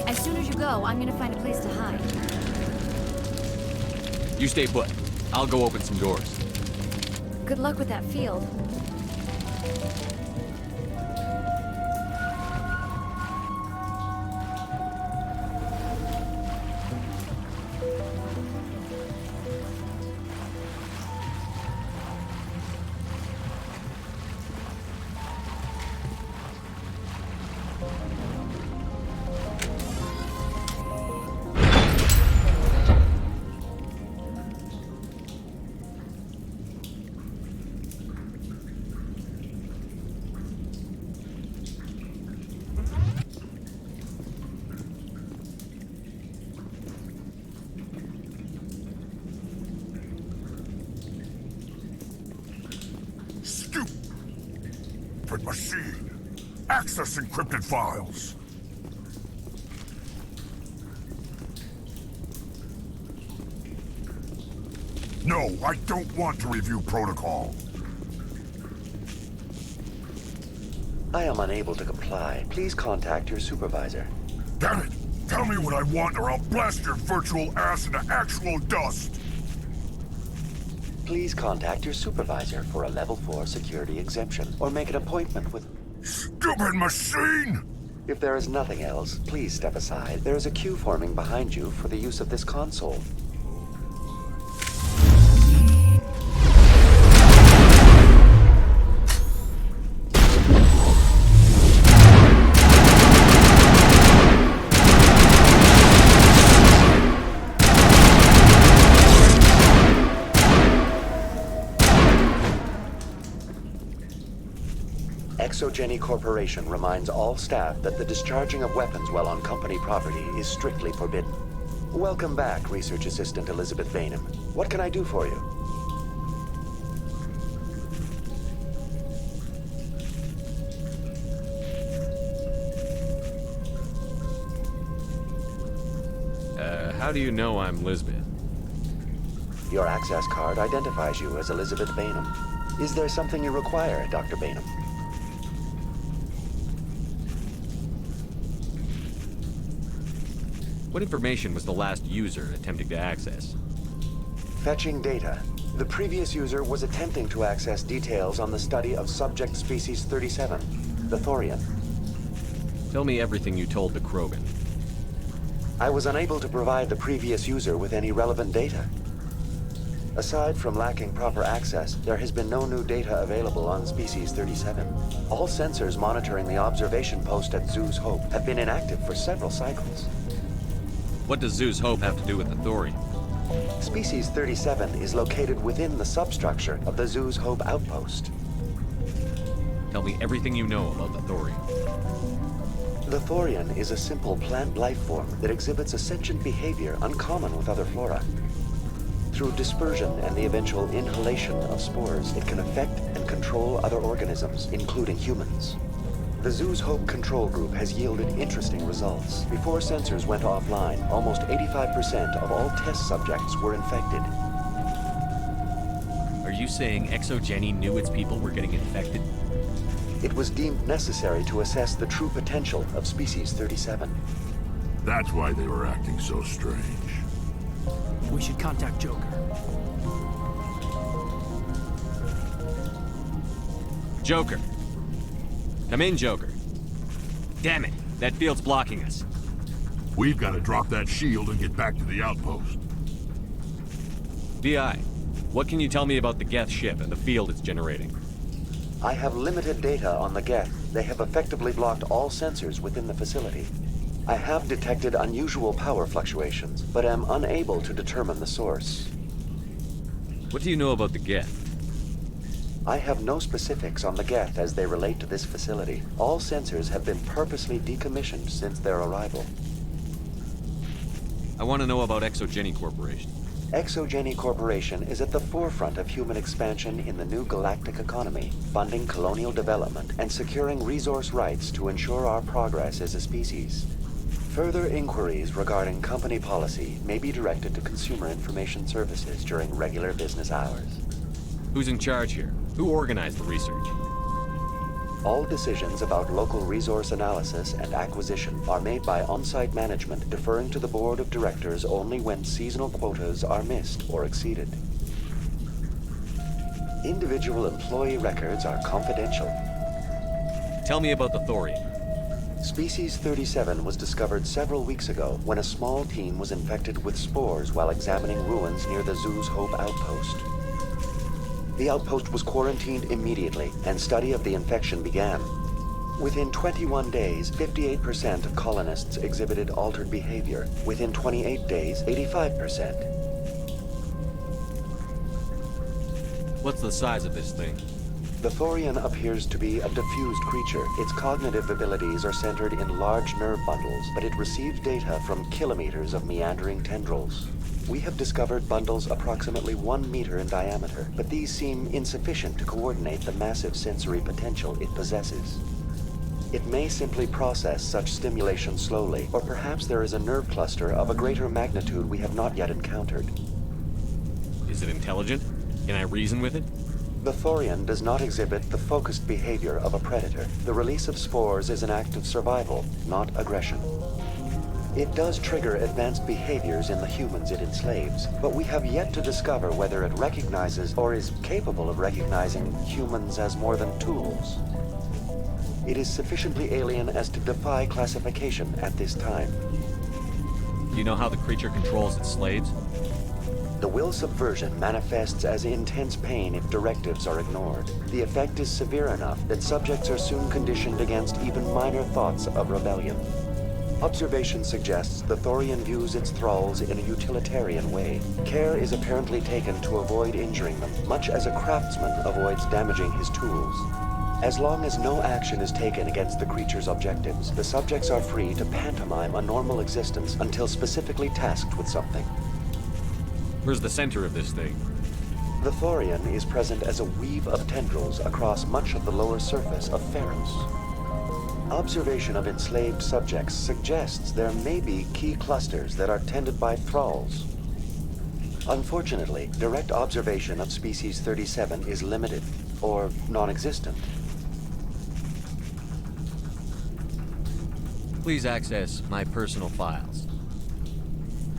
as soon as you go, I'm gonna find a place to hide. You stay put. I'll go open some doors. Good luck with that field. Stupid machine. Access encrypted files. No, I don't want to review protocol. I am unable to comply. Please contact your supervisor. Damn it! Tell me what I want or I'll blast your virtual ass into actual dust! Please contact your supervisor for a level 4 security exemption, or make an appointment with... Stupid machine! If there is nothing else, please step aside. There is a queue forming behind you for the use of this console. ExoGeni Corporation reminds all staff that the discharging of weapons while on company property is strictly forbidden. Welcome back, Research Assistant Elizabeth Bainham. What can I do for you? How do you know I'm Lisbeth? Your access card identifies you as Elizabeth Bainham. Is there something you require, Dr. Bainham? What information was the last user attempting to access? Fetching data. The previous user was attempting to access details on the study of subject species 37, the Thorian. Tell me everything you told the Krogan. I was unable to provide the previous user with any relevant data. Aside from lacking proper access, there has been no new data available on Species 37. All sensors monitoring the observation post at Zoo's Hope have been inactive for several cycles. What does Zoo's Hope have to do with the Thorian? Species 37 is located within the substructure of the Zoo's Hope outpost. Tell me everything you know about the Thorian. The Thorian is a simple plant life form that exhibits a sentient behavior uncommon with other flora. Through dispersion and the eventual inhalation of spores, it can affect and control other organisms, including humans. The Zoo's Hope control group has yielded interesting results. Before sensors went offline, almost 85% of all test subjects were infected. Are you saying ExoGeni knew its people were getting infected? It was deemed necessary to assess the true potential of Species 37. That's why they were acting so strange. We should contact Joker. Joker. Come in, Joker. Damn it, that field's blocking us. We've got to drop that shield and get back to the outpost. VI, what can you tell me about the Geth ship and the field it's generating? I have limited data on the Geth. They have effectively blocked all sensors within the facility. I have detected unusual power fluctuations, but am unable to determine the source. What do you know about the Geth? I have no specifics on the Geth as they relate to this facility. All sensors have been purposely decommissioned since their arrival. I want to know about ExoGeni Corporation. ExoGeni Corporation is at the forefront of human expansion in the new galactic economy, funding colonial development and securing resource rights to ensure our progress as a species. Further inquiries regarding company policy may be directed to Consumer Information Services during regular business hours. Who's in charge here? Who organized the research? All decisions about local resource analysis and acquisition are made by on-site management, deferring to the board of directors only when seasonal quotas are missed or exceeded. Individual employee records are confidential. Tell me about the Thorian. Species 37 was discovered several weeks ago when a small team was infected with spores while examining ruins near the Zoo's Hope outpost. The outpost was quarantined immediately, and study of the infection began. Within 21 days, 58% of colonists exhibited altered behavior. Within 28 days, 85%. What's the size of this thing? The Thorian appears to be a diffused creature. Its cognitive abilities are centered in large nerve bundles, but it receives data from kilometers of meandering tendrils. We have discovered bundles approximately 1 meter in diameter, but these seem insufficient to coordinate the massive sensory potential it possesses. It may simply process such stimulation slowly, or perhaps there is a nerve cluster of a greater magnitude we have not yet encountered. Is it intelligent? Can I reason with it? The Thorian does not exhibit the focused behavior of a predator. The release of spores is an act of survival, not aggression. It does trigger advanced behaviors in the humans it enslaves, but we have yet to discover whether it recognizes or is capable of recognizing humans as more than tools. It is sufficiently alien as to defy classification at this time. Do you know how the creature controls its slaves? The will subversion manifests as intense pain if directives are ignored. The effect is severe enough that subjects are soon conditioned against even minor thoughts of rebellion. Observation suggests the Thorian views its thralls in a utilitarian way. Care is apparently taken to avoid injuring them, much as a craftsman avoids damaging his tools. As long as no action is taken against the creature's objectives, the subjects are free to pantomime a normal existence until specifically tasked with something. Where's the center of this thing? The Thorian is present as a weave of tendrils across much of the lower surface of Pharos. Observation of enslaved subjects suggests there may be key clusters that are tended by thralls. Unfortunately, direct observation of species 37 is limited, or non-existent. Please access my personal files.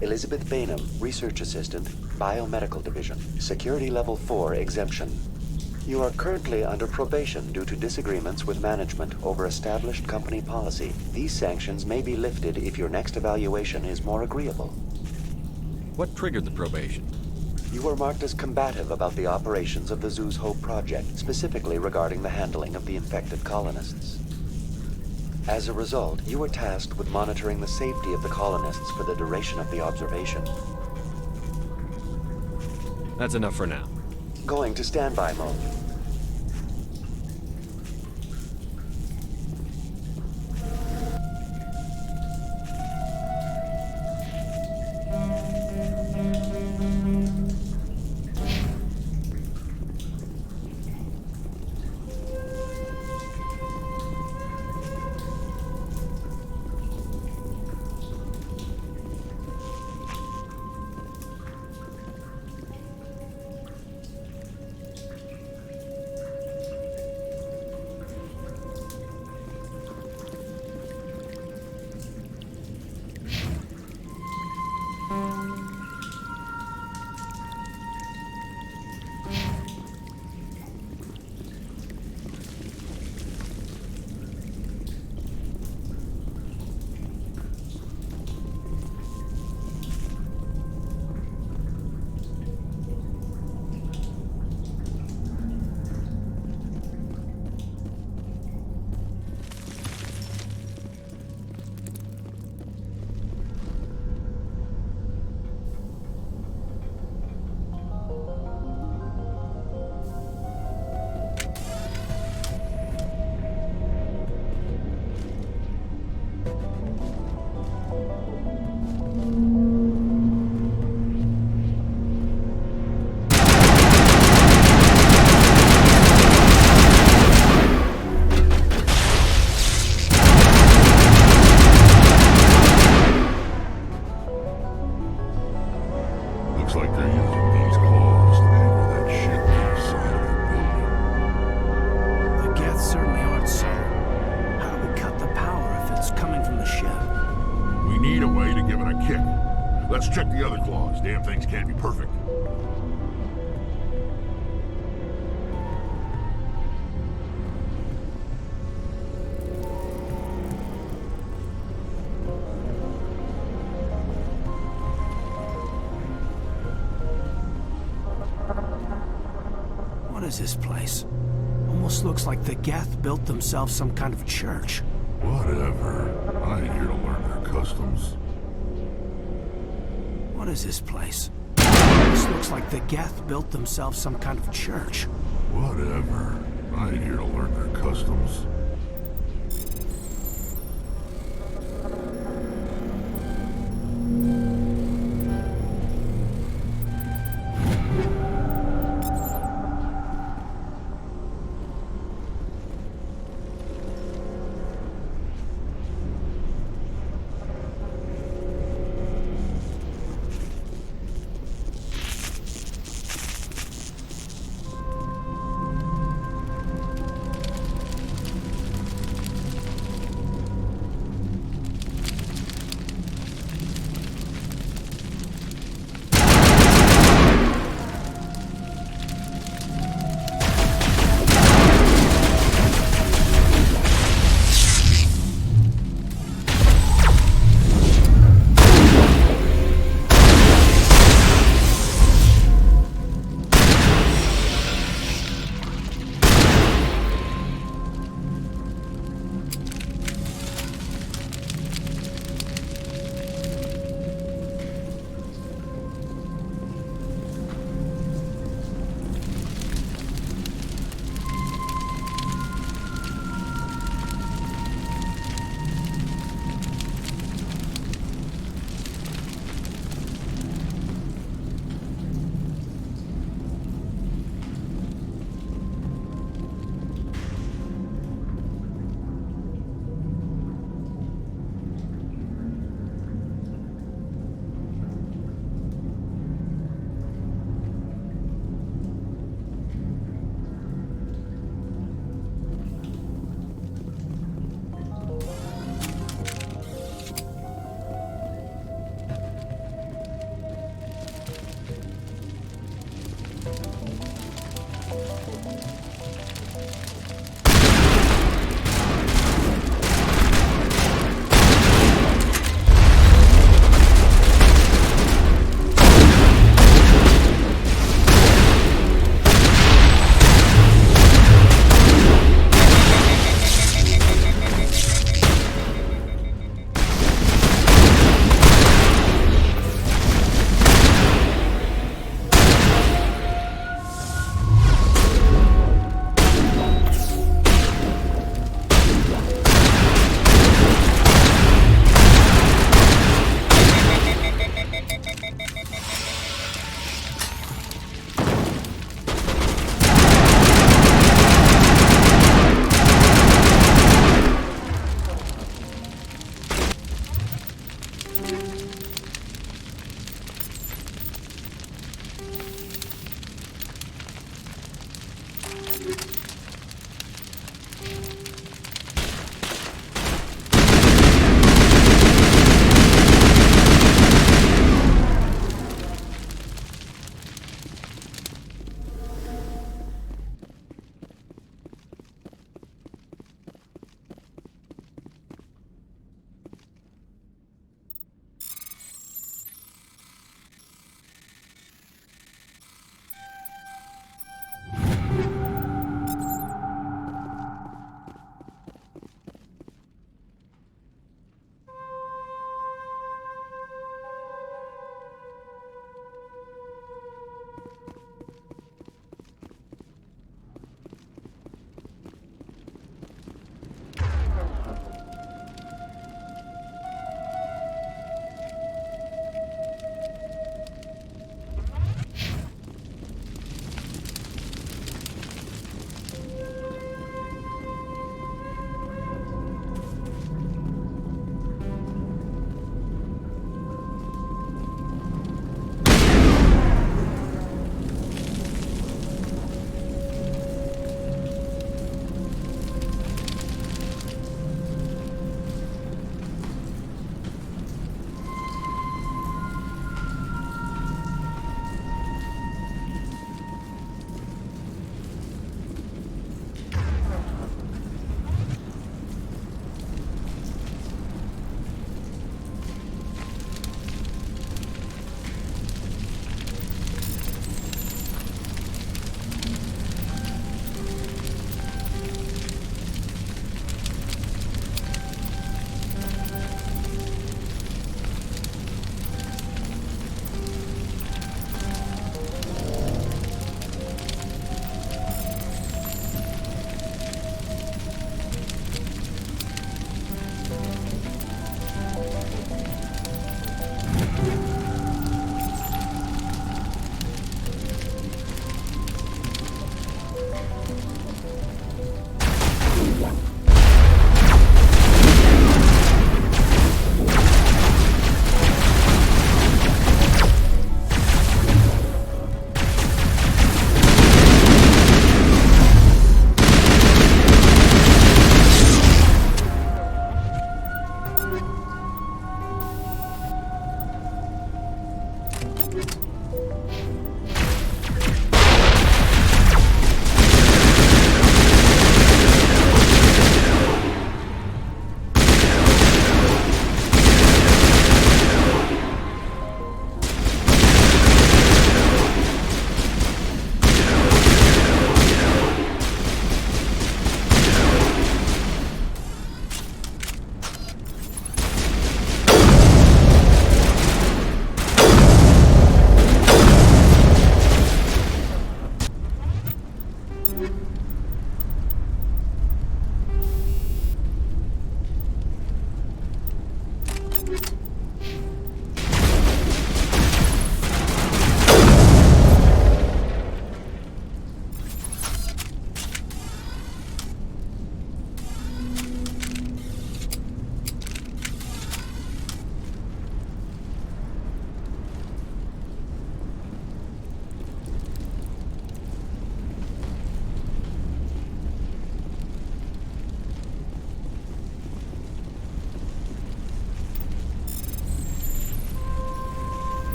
Elizabeth Bainham, Research Assistant, Biomedical Division, Security Level 4 exemption. You are currently under probation due to disagreements with management over established company policy. These sanctions may be lifted if your next evaluation is more agreeable. What triggered the probation? You were marked as combative about the operations of the Zoo's Hope project, specifically regarding the handling of the infected colonists. As a result, you were tasked with monitoring the safety of the colonists for the duration of the observation. That's enough for now. Going to standby mode. Let's check the other claws. Damn things can't be perfect. What is this place? Almost looks like the Geth built themselves some kind of church. Whatever. I ain't here to learn their customs. What is this place? This looks like the Geth built themselves some kind of church. Whatever. I ain't here to learn their customs.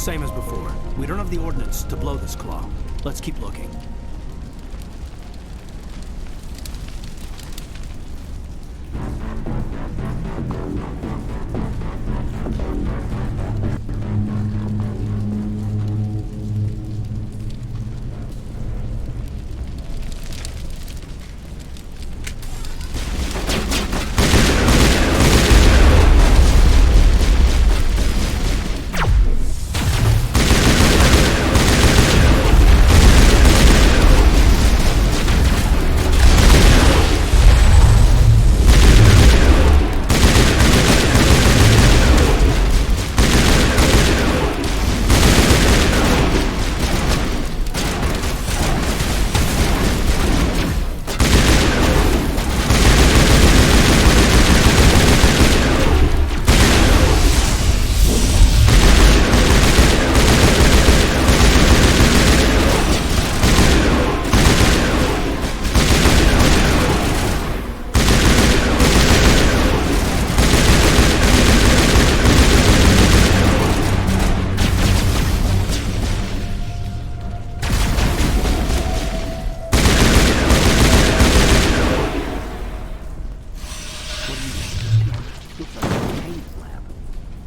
Same as before. We don't have the ordnance to blow this claw. Let's keep looking.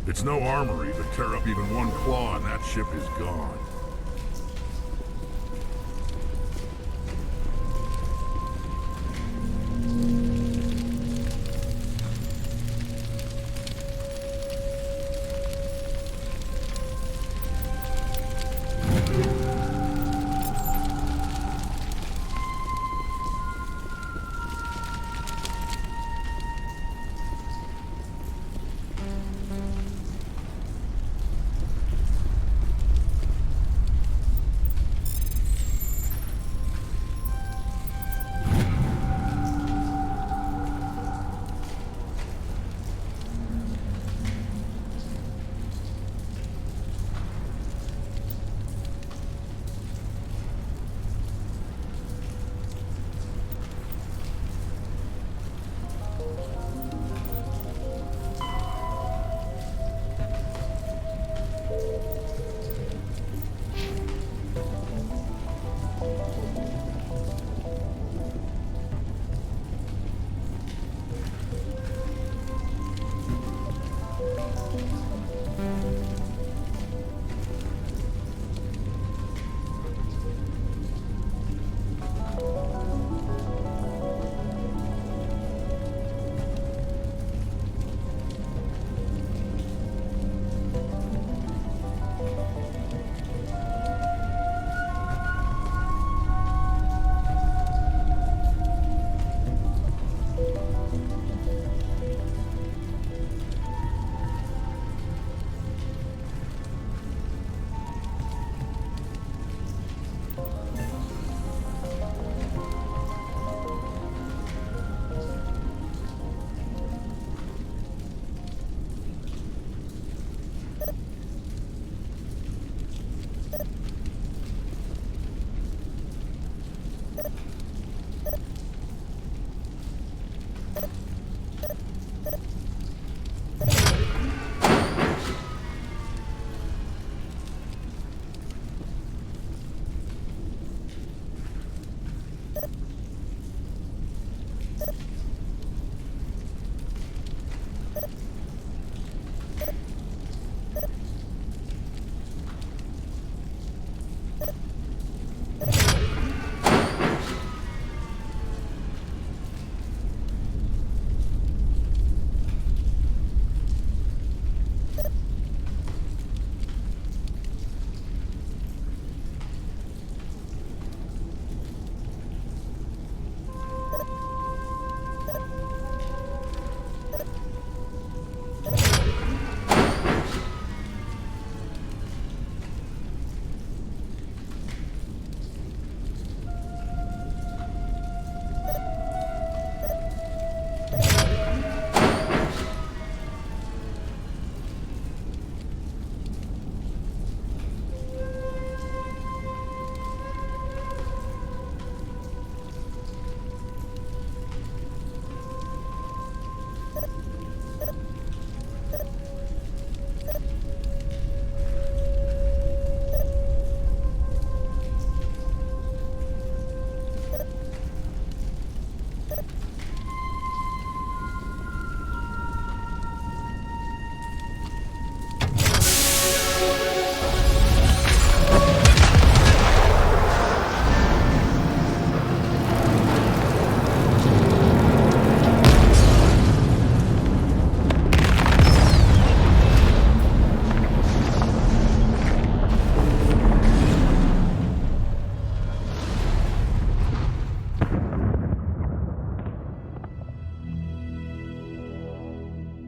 It's no armory, but tear up even one claw and that ship is gone.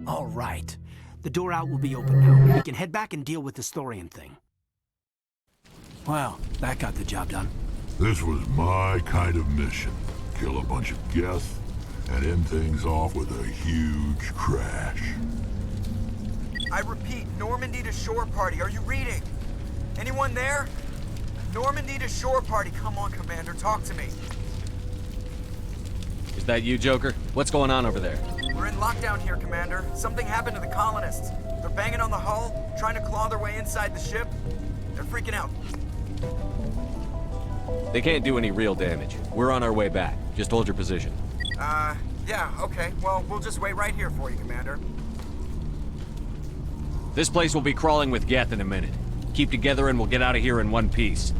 All right. The door out will be open now. We can head back and deal with this Thorian thing. Well, that got the job done. This was my kind of mission. Kill a bunch of Geth and end things off with a huge crash. I repeat, Normandy to shore party. Are you reading? Anyone there? Normandy to shore party. Come on, Commander, talk to me. Is that you, Joker? What's going on over there? We're in lockdown here, Commander. Something happened to the colonists. They're banging on the hull, trying to claw their way inside the ship. They're freaking out. They can't do any real damage. We're on our way back. Just hold your position. Yeah, okay. Well, we'll just wait right here for you, Commander. This place will be crawling with Geth in a minute. Keep together and we'll get out of here in one piece.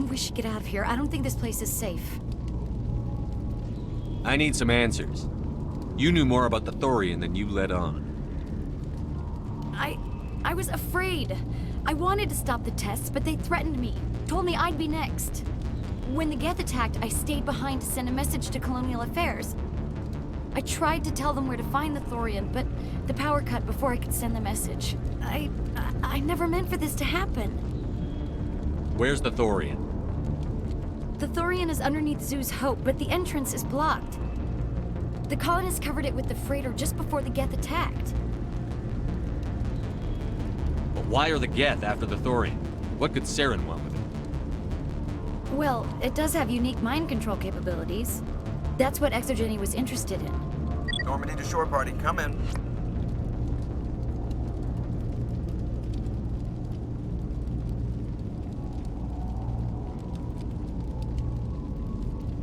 We should get out of here. I don't think this place is safe. I need some answers. You knew more about the Thorian than you let on. I was afraid. I wanted to stop the tests, but they threatened me. Told me I'd be next. When the Geth attacked, I stayed behind to send a message to Colonial Affairs. I tried to tell them where to find the Thorian, but the power cut before I could send the message. I never meant for this to happen. Where's the Thorian? The Thorian is underneath Zoo's Hope, but the entrance is blocked. The colonists covered it with the freighter just before the Geth attacked. But why are the Geth after the Thorian? What could Saren want with it? Well, it does have unique mind control capabilities. That's what Exogeny was interested in. Normandy to shore party, come in.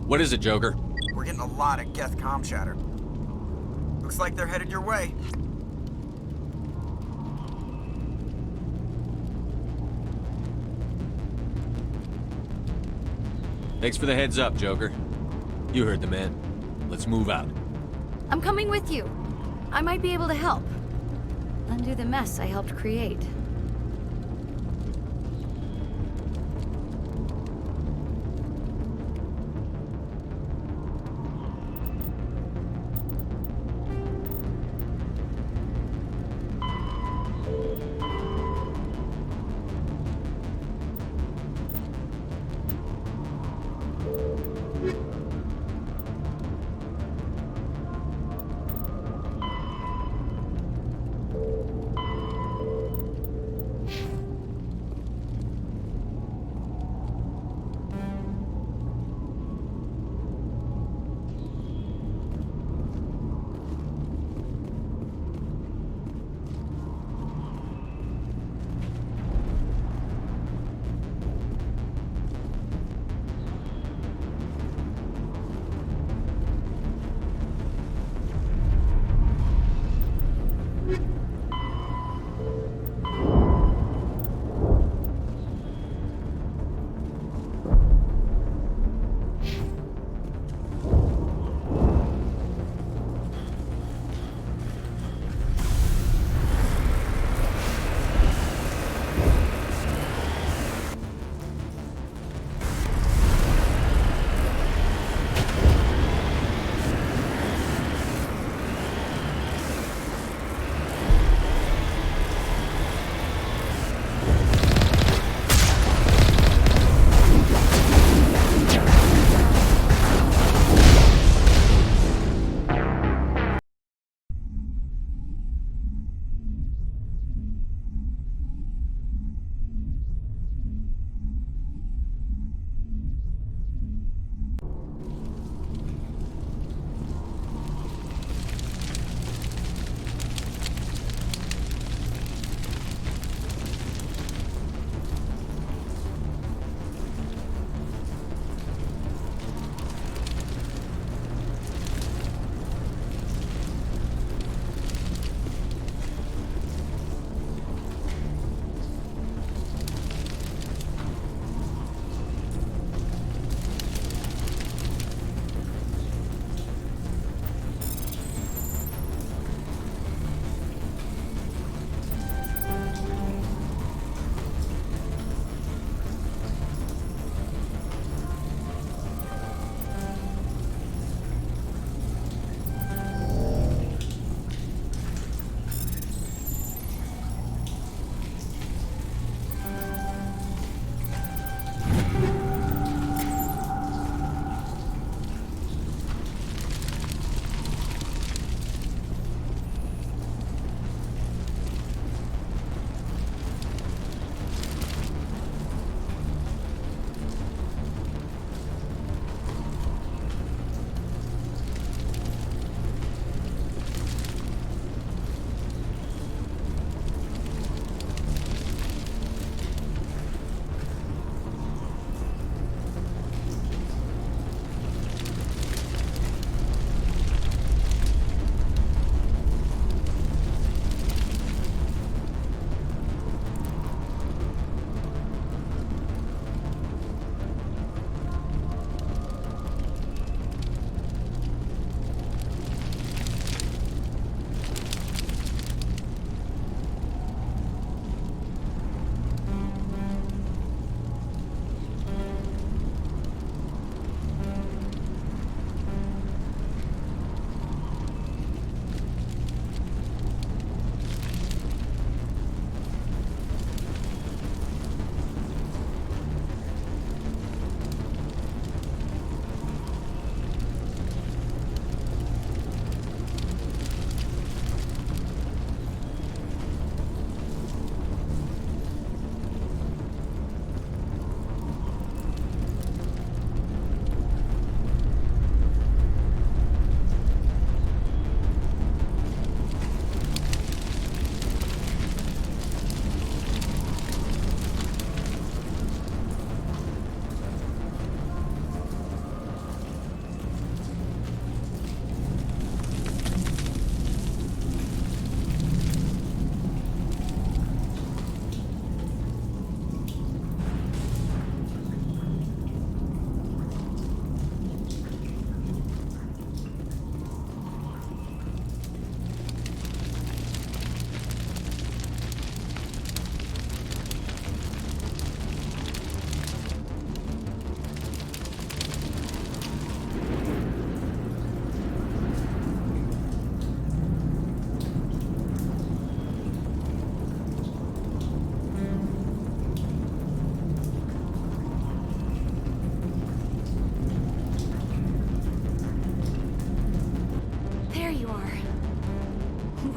What is it, Joker? We're getting a lot of Geth comm chatter. Looks like they're headed your way. Thanks for the heads up, Joker. You heard the man. Let's move out. I'm coming with you. I might be able to help. Undo the mess I helped create.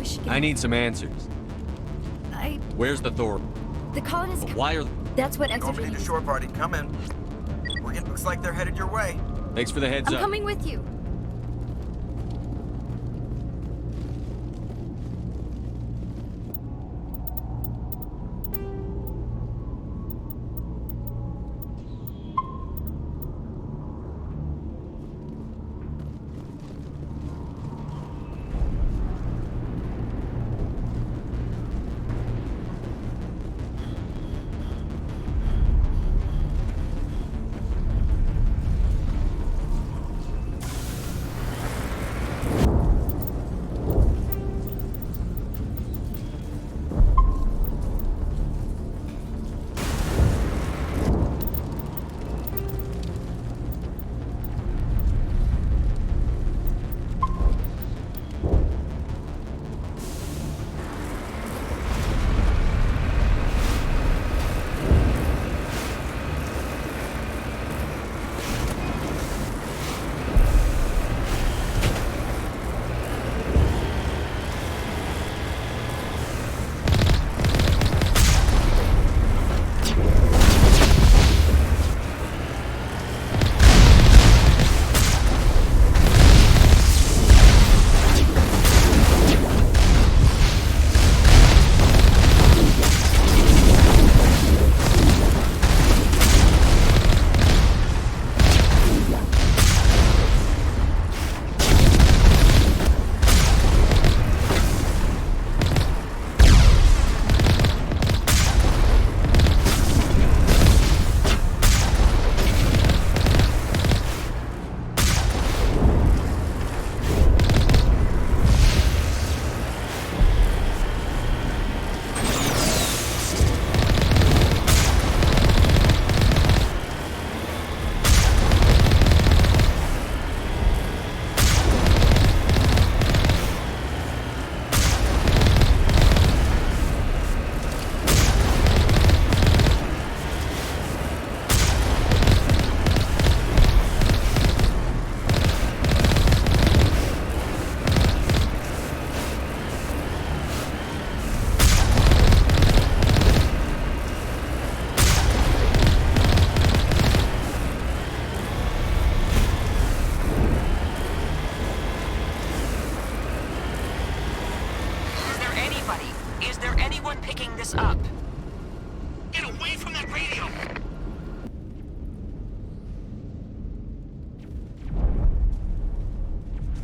we should get... I need some answers. Where's the Thor? The colonists... Why are... That's what Normandy to shore party, come in. Looks like they're headed your way. Thanks for the heads up. I'm coming with you.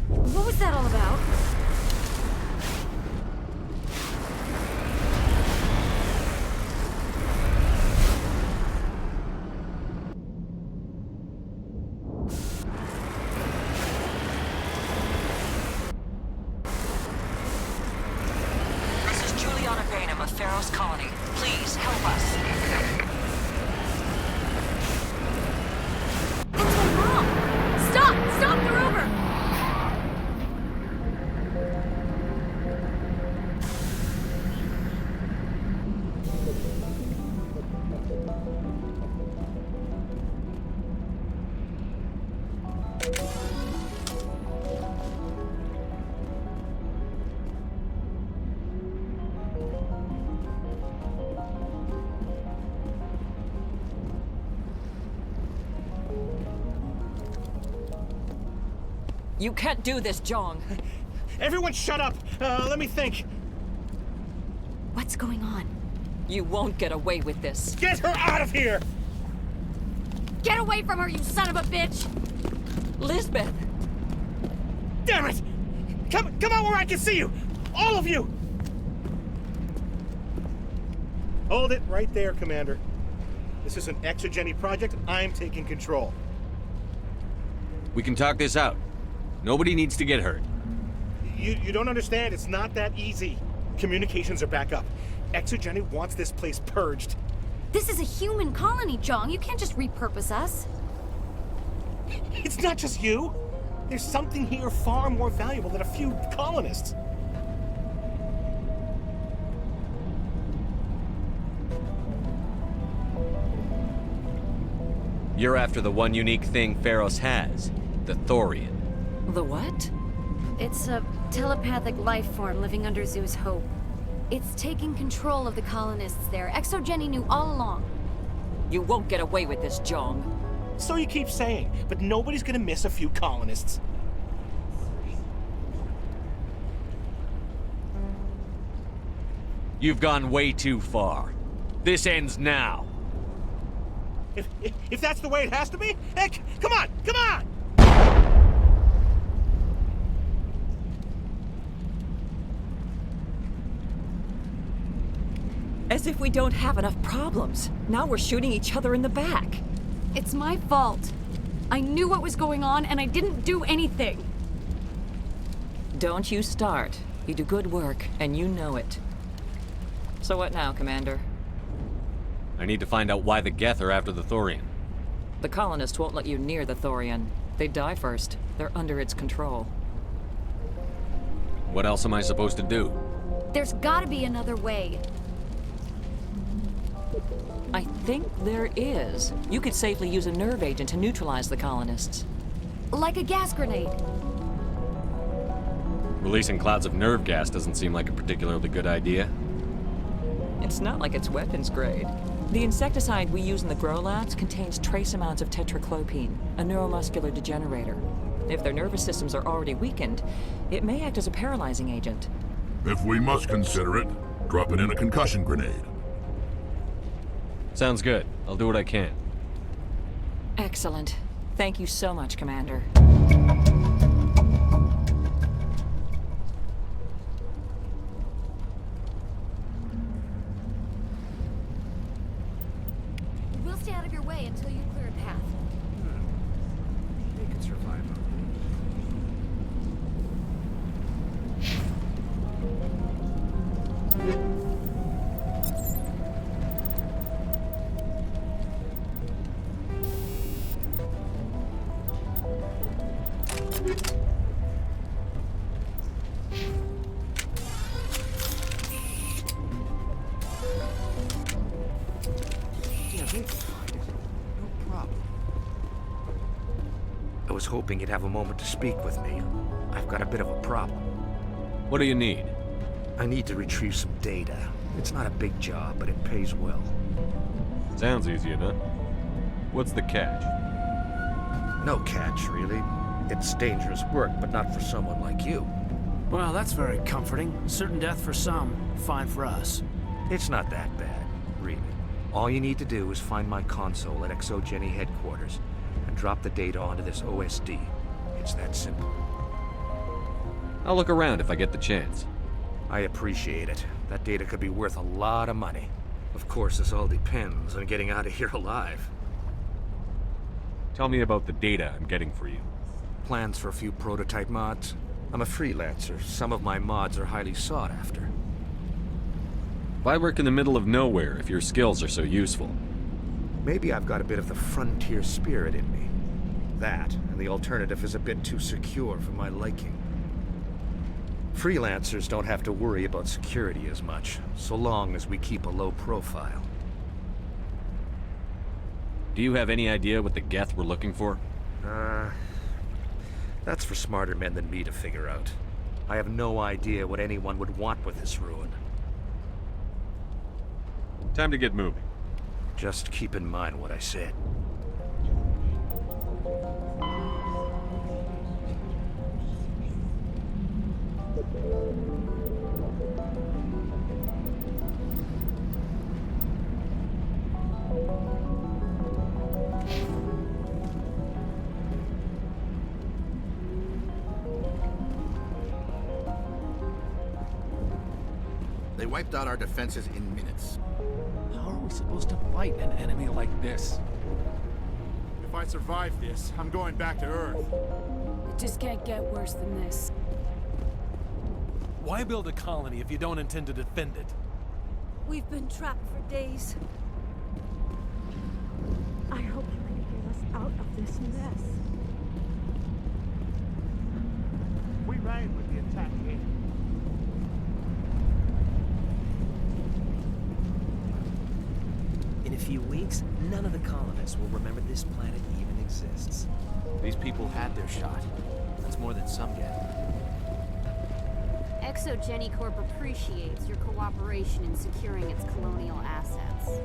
What was that all about? This is Juliana Bainham of Pharaoh's Colony. Please, help us. That's my mom! Stop! Stop the rover! You can't do this, Jong. Everyone shut up! Let me think. What's going on? You won't get away with this. Get her out of here! Get away from her, you son of a bitch! Lisbeth! Damn it! Come out where I can see you! All of you! Hold it right there, Commander. This is an exogeny project. I'm taking control. We can talk this out. Nobody needs to get hurt. You don't understand. It's not that easy. Communications are back up. Exogeny wants this place purged. This is a human colony, Jong. You can't just repurpose us. It's not just you. There's something here far more valuable than a few colonists. You're after the one unique thing Pharos has, the Thorian. The what? It's a telepathic life form living under Zoo's Hope. It's taking control of the colonists there. ExoGenny knew all along. You won't get away with this, Jong. So you keep saying, but nobody's gonna miss a few colonists. You've gone way too far. This ends now. If that's the way it has to be, heck, come on, come on! As if we don't have enough problems. Now we're shooting each other in the back. It's my fault. I knew what was going on, and I didn't do anything. Don't you start. You do good work, and you know it. So what now, Commander? I need to find out why the Geth are after the Thorian. The colonists won't let you near the Thorian. They'd die first. They're under its control. What else am I supposed to do? There's gotta be another way. I think there is. You could safely use a nerve agent to neutralize the colonists. Like a gas grenade. Releasing clouds of nerve gas doesn't seem like a particularly good idea. It's not like it's weapons grade. The insecticide we use in the grow labs contains trace amounts of tetraclopine, a neuromuscular degenerator. If their nervous systems are already weakened, it may act as a paralyzing agent. If we must consider it, drop it in a concussion grenade. Sounds good. I'll do what I can. Excellent. Thank you so much, Commander. We'll stay out of your way until you clear a path. They can survive. I was hoping you'd have a moment to speak with me. I've got a bit of a problem. What do you need? I need to retrieve some data. It's not a big job, but it pays well. Sounds easy enough. What's the catch? No catch, really. It's dangerous work, but not for someone like you. Well, that's very comforting. Certain death for some, fine for us. It's not that bad, really. All you need to do is find my console at ExoGenny headquarters and drop the data onto this OSD. It's that simple. I'll look around if I get the chance. I appreciate it. That data could be worth a lot of money. Of course, this all depends on getting out of here alive. Tell me about the data I'm getting for you. Plans for a few prototype mods. I'm a freelancer. Some of my mods are highly sought after. Why work in the middle of nowhere if your skills are so useful? Maybe I've got a bit of the frontier spirit in me. That, and the alternative is a bit too secure for my liking. Freelancers don't have to worry about security as much, so long as we keep a low profile. Do you have any idea what the Geth were looking for? That's for smarter men than me to figure out. I have no idea what anyone would want with this ruin. Time to get moving. Just keep in mind what I said. They wiped out our defenses in minutes. How are we supposed to fight an enemy like this? If I survive this, I'm going back to Earth. It just can't get worse than this. Why build a colony if you don't intend to defend it? We've been trapped for days. I hope you can get us out of this mess. We ran with the attack agent. In a few weeks, none of the colonists will remember this planet even exists. These people had their shot. That's more than some get. ExoGeni Corp appreciates your cooperation in securing its colonial assets.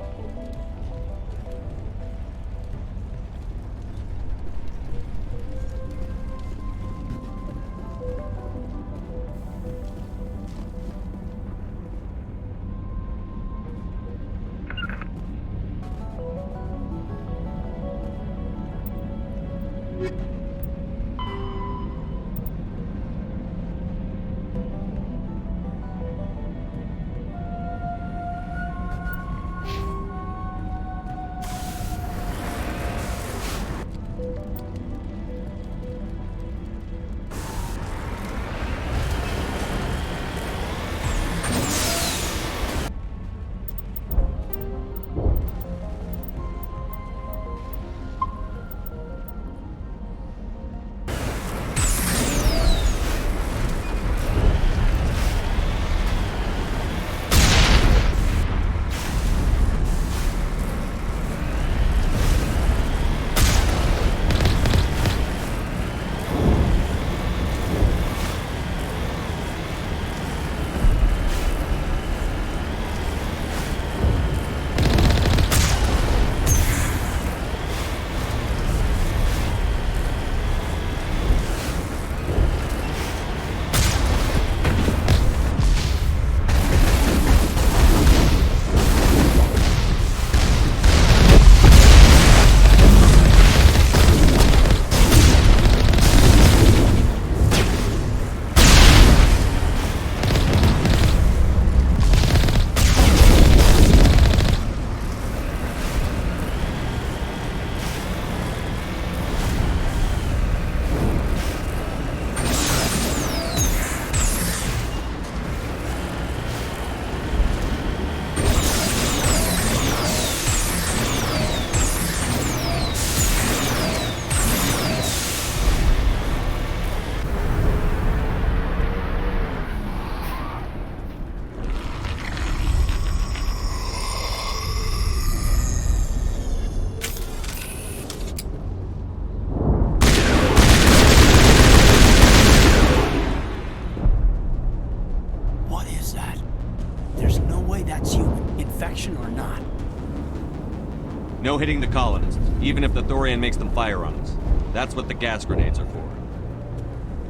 No hitting the colonists, even if the Thorian makes them fire on us. That's what the gas grenades are for.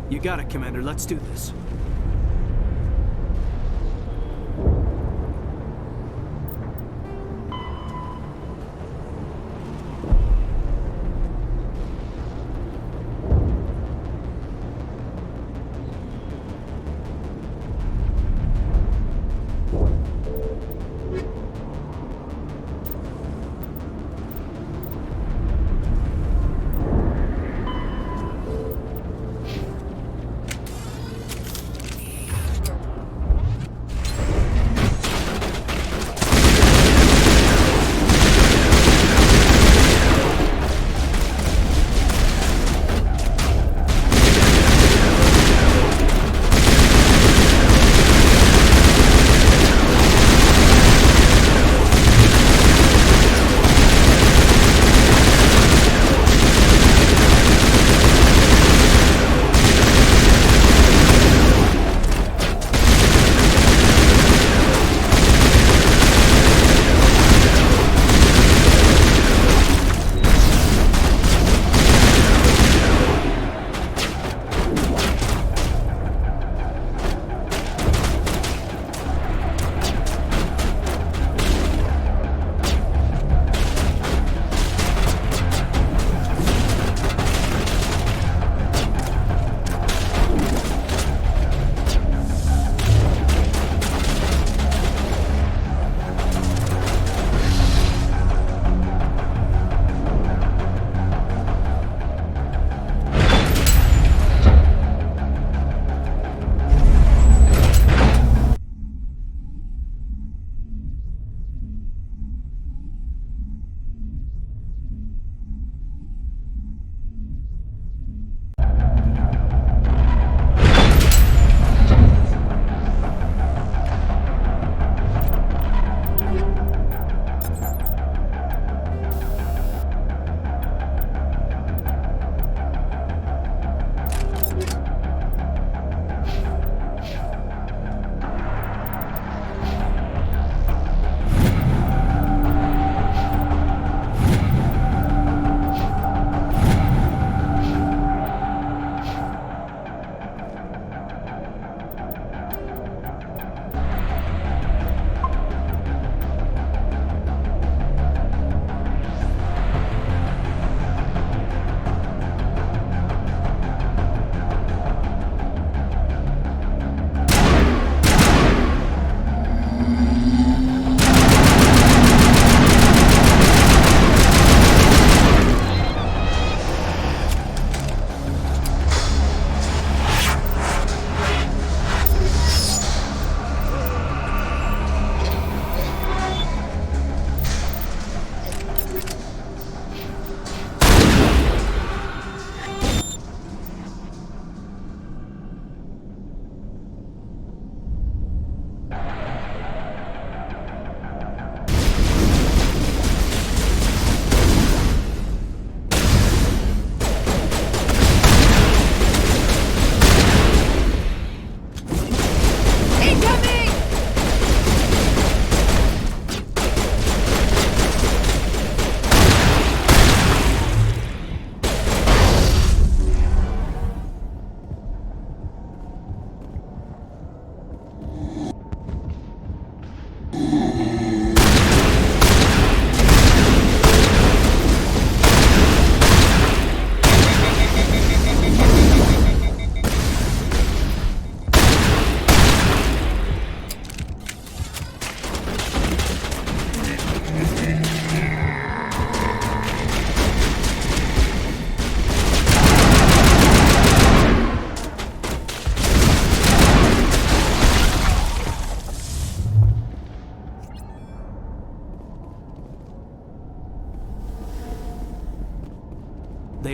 You got it, Commander. Let's do this.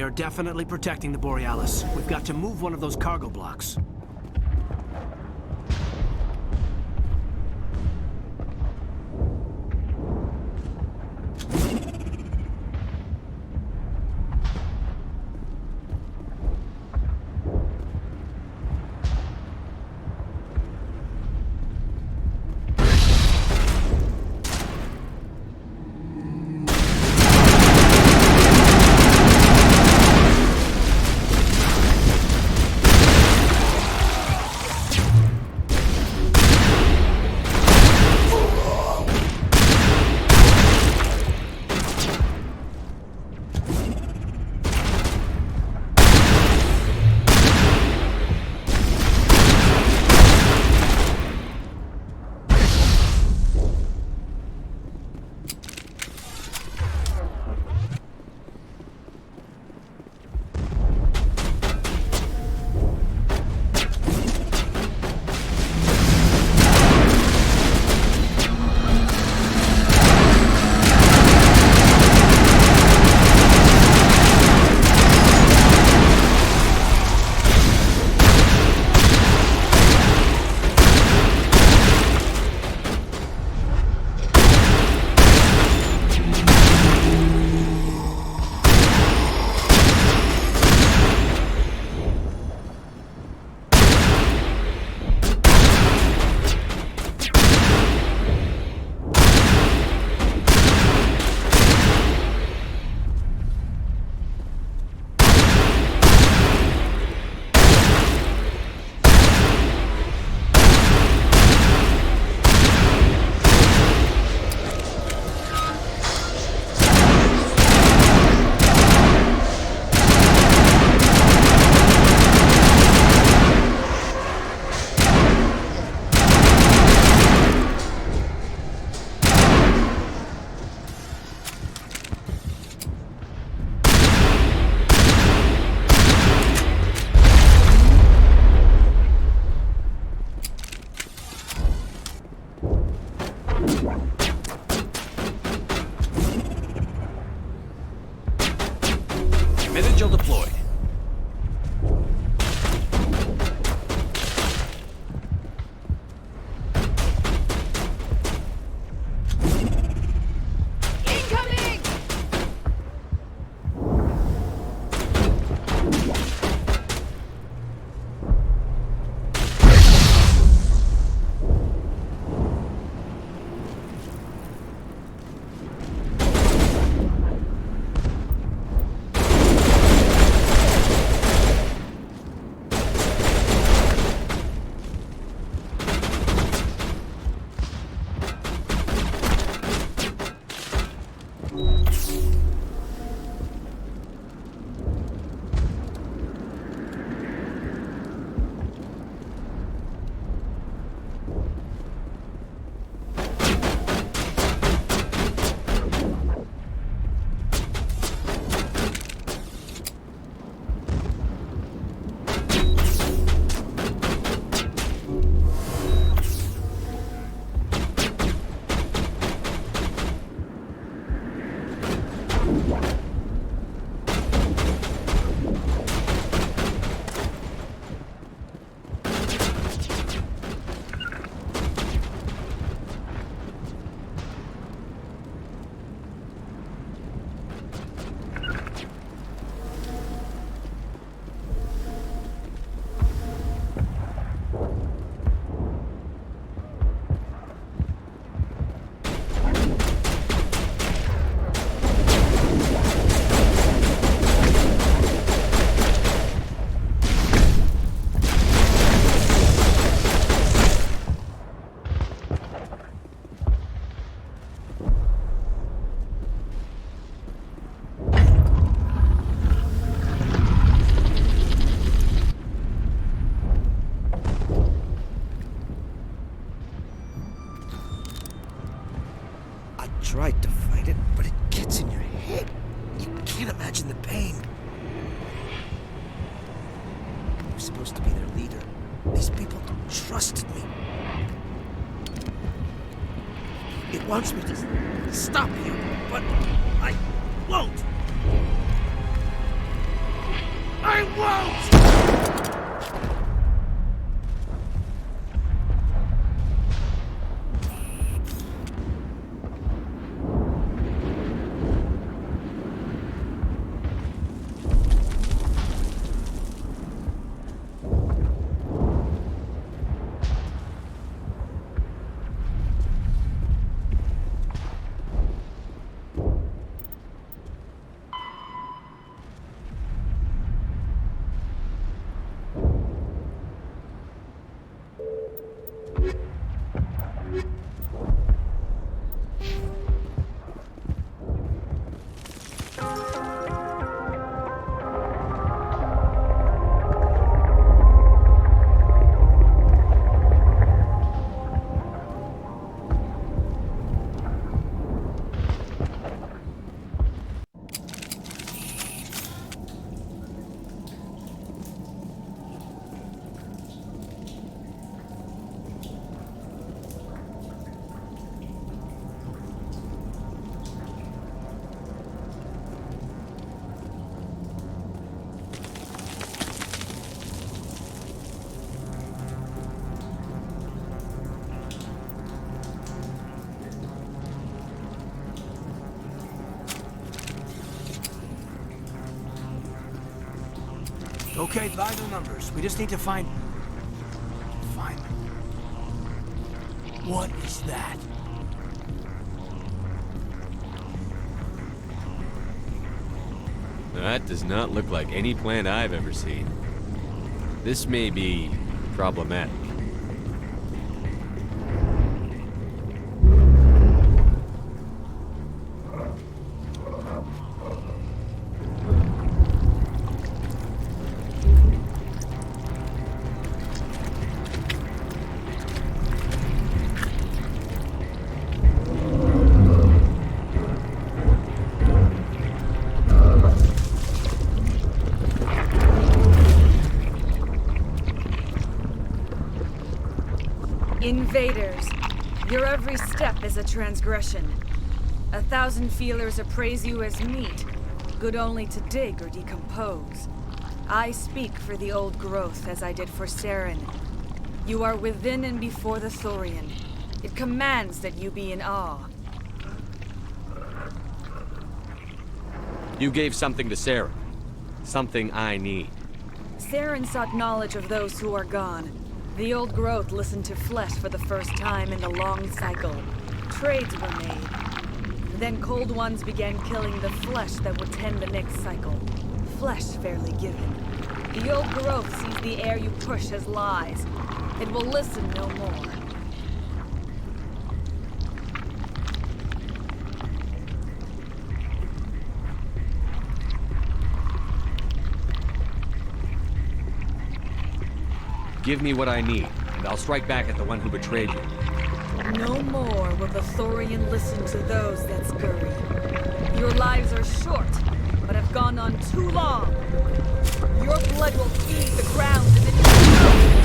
They are definitely protecting the Borealis. We've got to move one of those cargo blocks. Vigil deployed. Incoming! Tried to fight it, but it gets in your head. You can't imagine the pain. I was supposed to be their leader. These people trusted me. It wants me to stop you, but I won't. I won't! Okay, vital numbers. We just need to find... What is that? That does not look like any plant I've ever seen. This may be problematic. Invaders, your every step is a transgression. 1,000 feelers appraise you as meat, good only to dig or decompose. I speak for the old growth as I did for Saren. You are within and before the Thorian. It commands that you be in awe. You gave something to Sarah. Something I need. Saren sought knowledge of those who are gone. The old growth listened to flesh for the first time in the long cycle. Trades were made. Then cold ones began killing the flesh that would tend the next cycle. Flesh fairly given. The old growth sees the air you push as lies. It will listen no more. Give me what I need, and I'll strike back at the one who betrayed you. No more will the Thorian listen to those that scurry. Your lives are short, but have gone on too long. Your blood will feed the ground and then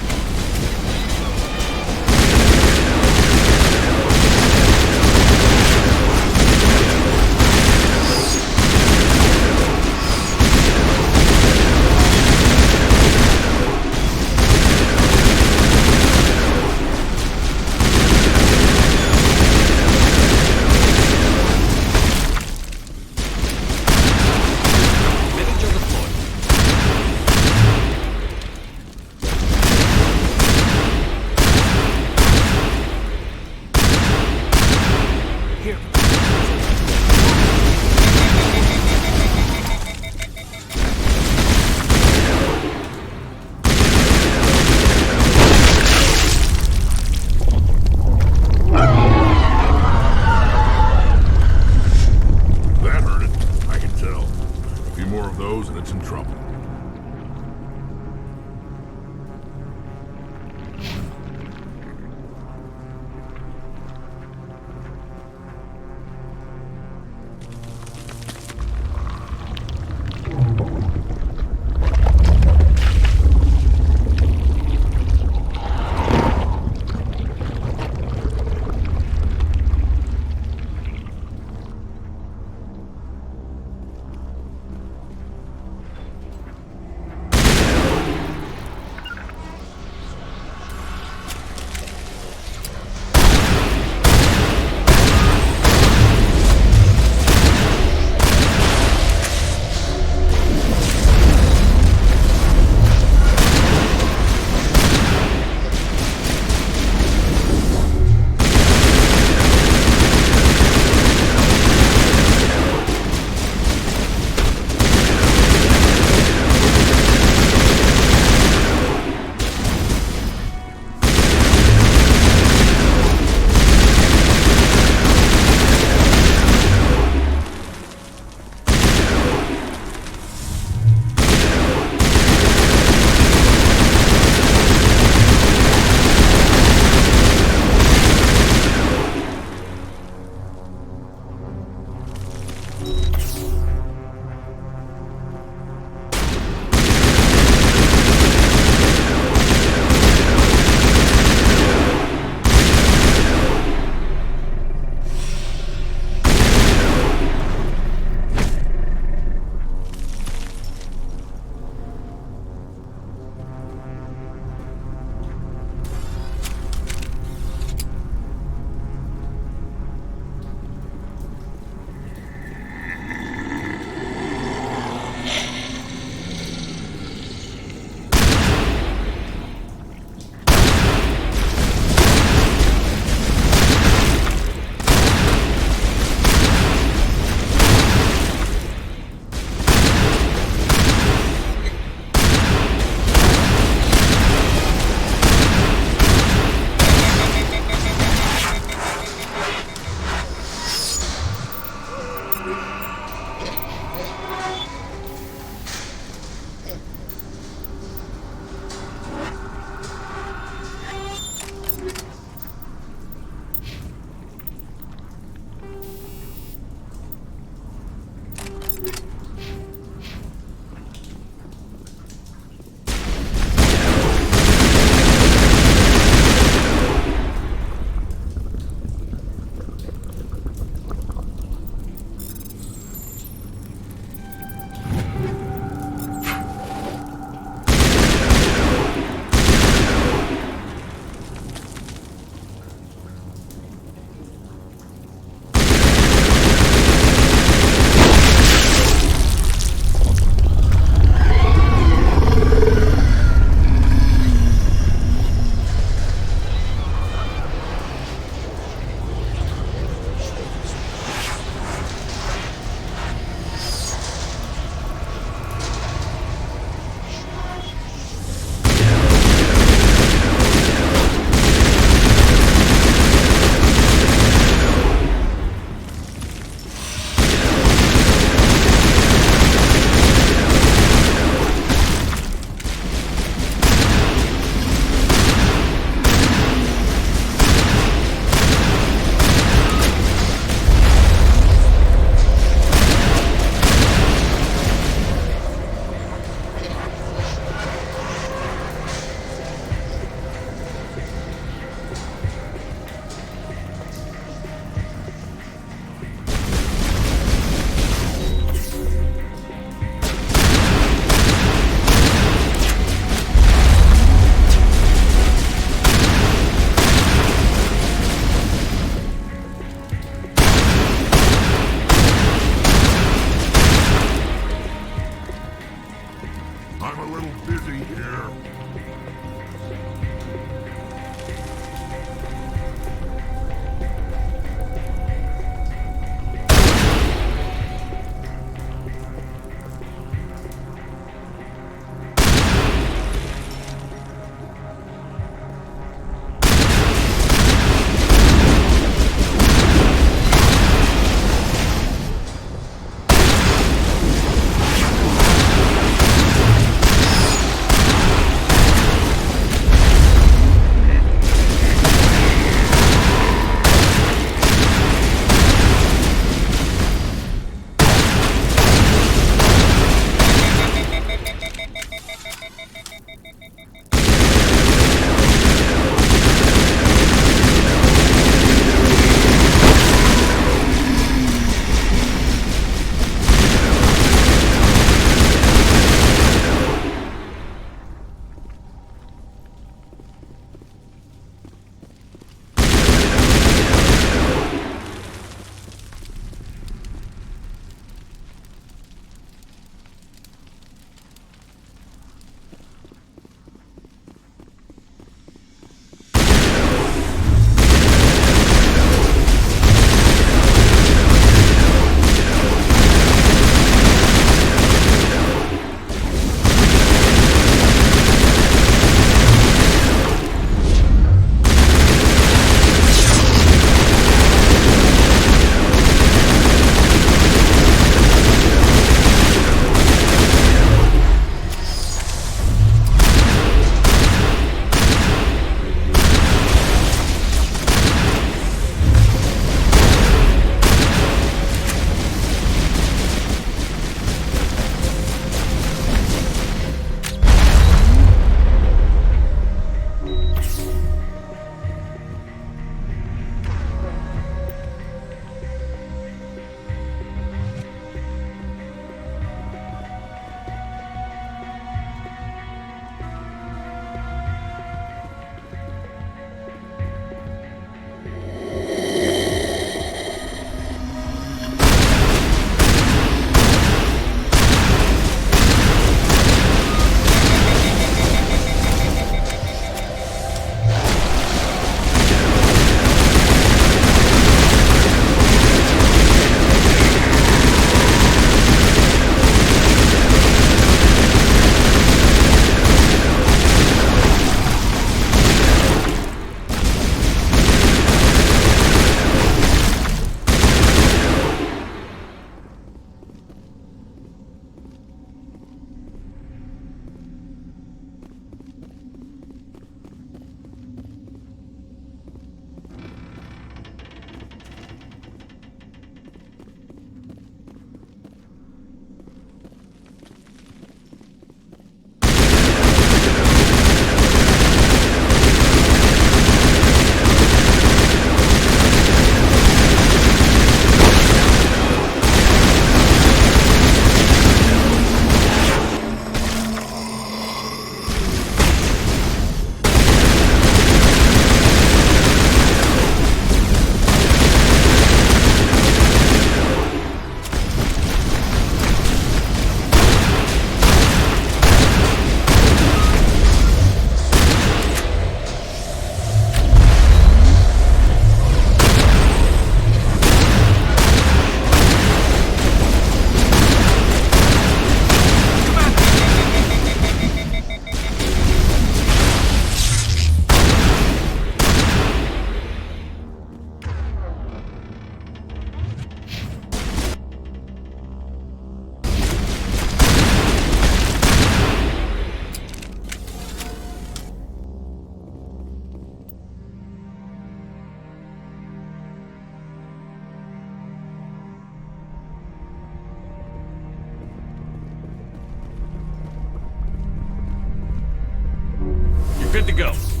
good to go.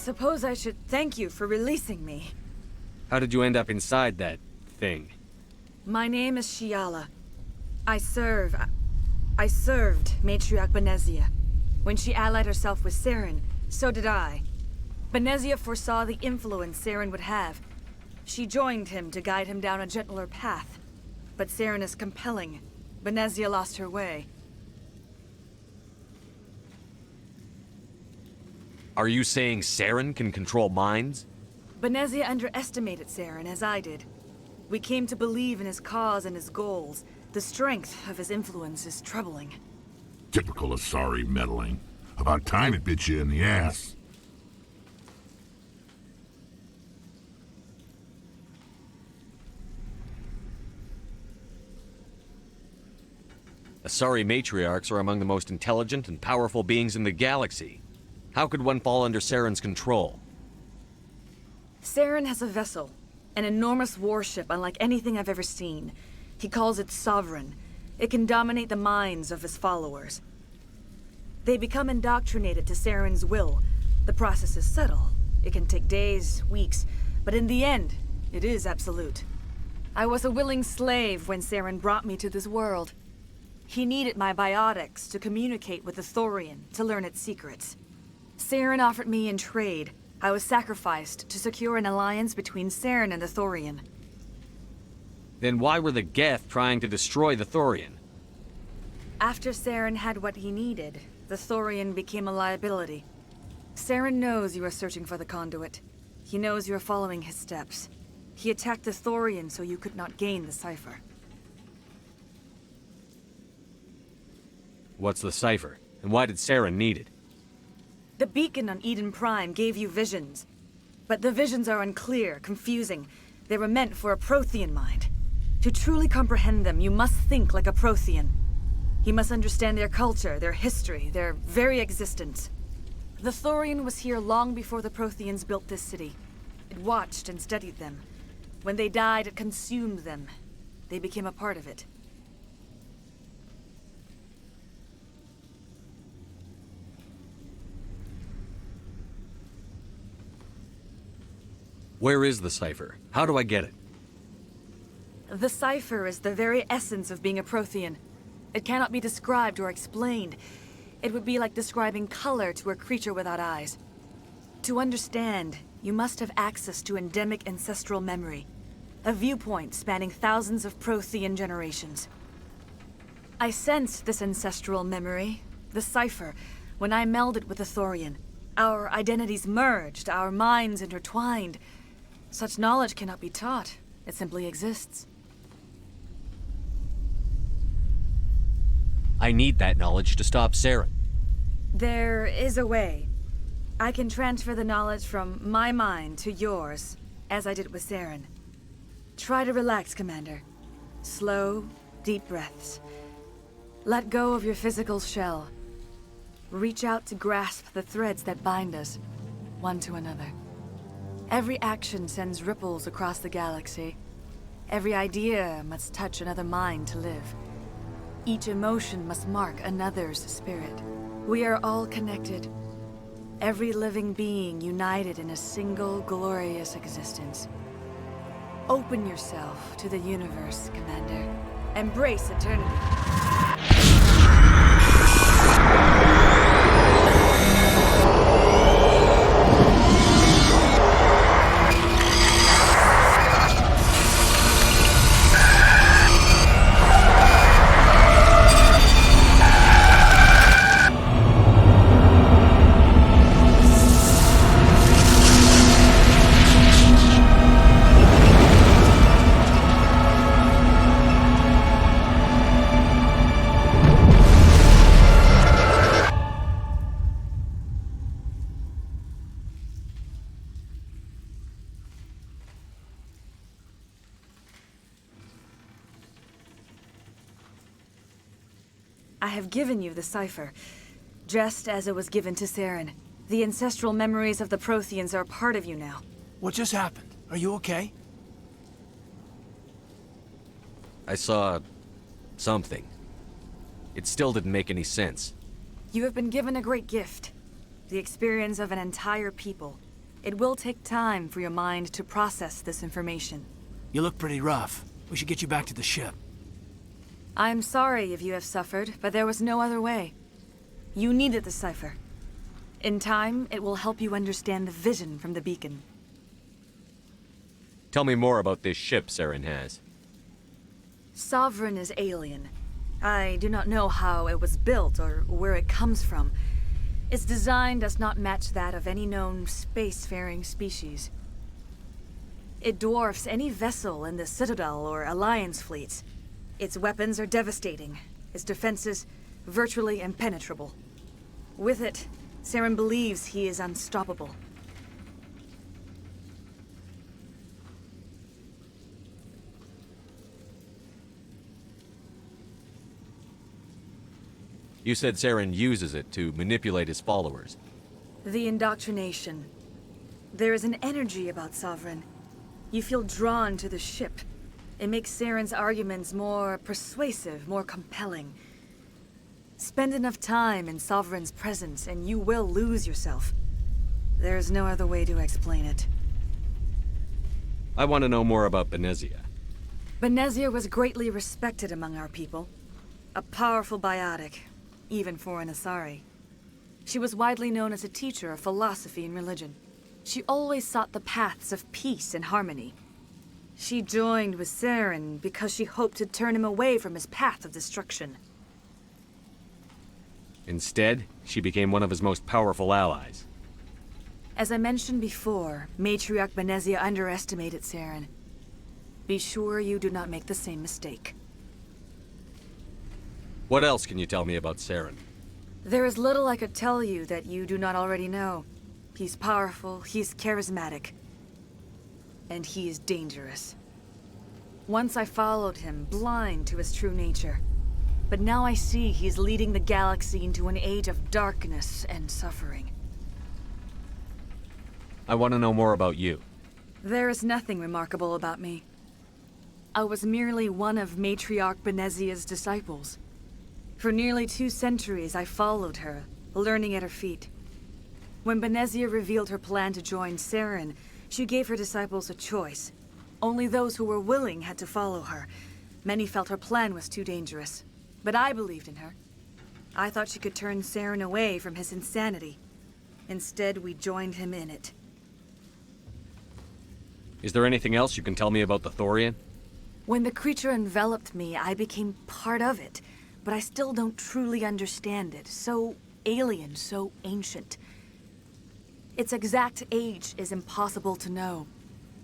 suppose I should thank you for releasing me. How did you end up inside that thing? My name is Shiala. I served Matriarch Benezia. When she allied herself with Saren, so did I. Benezia foresaw the influence Saren would have. She joined him to guide him down a gentler path. But Saren is compelling. Benezia lost her way. Are you saying Saren can control minds? Benezia underestimated Saren, as I did. We came to believe in his cause and his goals. The strength of his influence is troubling. Typical Asari meddling. About time it bit you in the ass. Asari matriarchs are among the most intelligent and powerful beings in the galaxy. How could one fall under Saren's control? Saren has a vessel, an enormous warship unlike anything I've ever seen. He calls it Sovereign. It can dominate the minds of his followers. They become indoctrinated to Saren's will. The process is subtle. It can take days, weeks, but in the end, it is absolute. I was a willing slave when Saren brought me to this world. He needed my biotics to communicate with the Thorian, to learn its secrets. Saren offered me in trade. I was sacrificed to secure an alliance between Saren and the Thorian. Then why were the Geth trying to destroy the Thorian? After Saren had what he needed, the Thorian became a liability. Saren knows you are searching for the conduit. He knows you are following his steps. He attacked the Thorian so you could not gain the cipher. What's the cipher? And why did Saren need it? The beacon on Eden Prime gave you visions. But the visions are unclear, confusing. They were meant for a Prothean mind. To truly comprehend them, you must think like a Prothean. You must understand their culture, their history, their very existence. The Thorian was here long before the Protheans built this city. It watched and studied them. When they died, it consumed them. They became a part of it. Where is the cipher? How do I get it? The cipher is the very essence of being a Prothean. It cannot be described or explained. It would be like describing color to a creature without eyes. To understand, you must have access to endemic ancestral memory, a viewpoint spanning thousands of Prothean generations. I sensed this ancestral memory, the cipher, when I melded with the Thorian. Our identities merged, our minds intertwined. Such knowledge cannot be taught. It simply exists. I need that knowledge to stop Saren. There is a way. I can transfer the knowledge from my mind to yours, as I did with Saren. Try to relax, Commander. Slow, deep breaths. Let go of your physical shell. Reach out to grasp the threads that bind us, one to another. Every action sends ripples across the galaxy. Every idea must touch another mind to live. Each emotion must mark another's spirit. We are all connected. Every living being united in a single glorious existence. Open yourself to the universe, Commander. Embrace eternity. I have given you the cipher, just as it was given to Saren. The ancestral memories of the Protheans are a part of you now. What just happened? Are you okay? I saw... something. It still didn't make any sense. You have been given a great gift. The experience of an entire people. It will take time for your mind to process this information. You look pretty rough. We should get you back to the ship. I'm sorry if you have suffered, but there was no other way. You needed the cipher. In time, it will help you understand the vision from the beacon. Tell me more about this ship Saren has. Sovereign is alien. I do not know how it was built or where it comes from. Its design does not match that of any known spacefaring species. It dwarfs any vessel in the Citadel or Alliance fleets. Its weapons are devastating, its defenses virtually impenetrable. With it, Saren believes he is unstoppable. You said Saren uses it to manipulate his followers. The indoctrination. There is an energy about Sovereign. You feel drawn to the ship. It makes Saren's arguments more persuasive, more compelling. Spend enough time in Sovereign's presence and you will lose yourself. There's no other way to explain it. I want to know more about Benezia. Benezia was greatly respected among our people. A powerful biotic, even for an Asari. She was widely known as a teacher of philosophy and religion. She always sought the paths of peace and harmony. She joined with Saren because she hoped to turn him away from his path of destruction. Instead, she became one of his most powerful allies. As I mentioned before, Matriarch Benezia underestimated Saren. Be sure you do not make the same mistake. What else can you tell me about Saren? There is little I could tell you that you do not already know. He's powerful, he's charismatic, and he is dangerous. Once I followed him, blind to his true nature. But now I see he's leading the galaxy into an age of darkness and suffering. I want to know more about you. There is nothing remarkable about me. I was merely one of Matriarch Benezia's disciples. For nearly 2 centuries, I followed her, learning at her feet. When Benezia revealed her plan to join Saren, she gave her disciples a choice. Only those who were willing had to follow her. Many felt her plan was too dangerous. But I believed in her. I thought she could turn Saren away from his insanity. Instead, we joined him in it. Is there anything else you can tell me about the Thorian? When the creature enveloped me, I became part of it. But I still don't truly understand it. So alien, so ancient. Its exact age is impossible to know.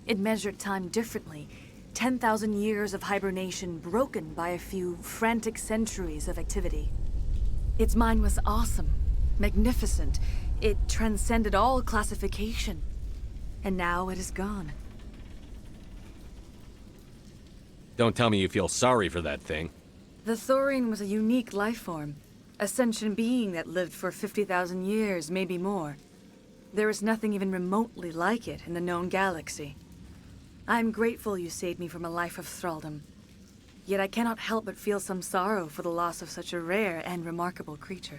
It measured time differently. 10,000 years of hibernation broken by a few frantic centuries of activity. Its mind was awesome, magnificent. It transcended all classification. And now it is gone. Don't tell me you feel sorry for that thing. The Thorian was a unique life form. A sentient being that lived for 50,000 years, maybe more. There is nothing even remotely like it in the known galaxy. I'm grateful you saved me from a life of thraldom. Yet I cannot help but feel some sorrow for the loss of such a rare and remarkable creature.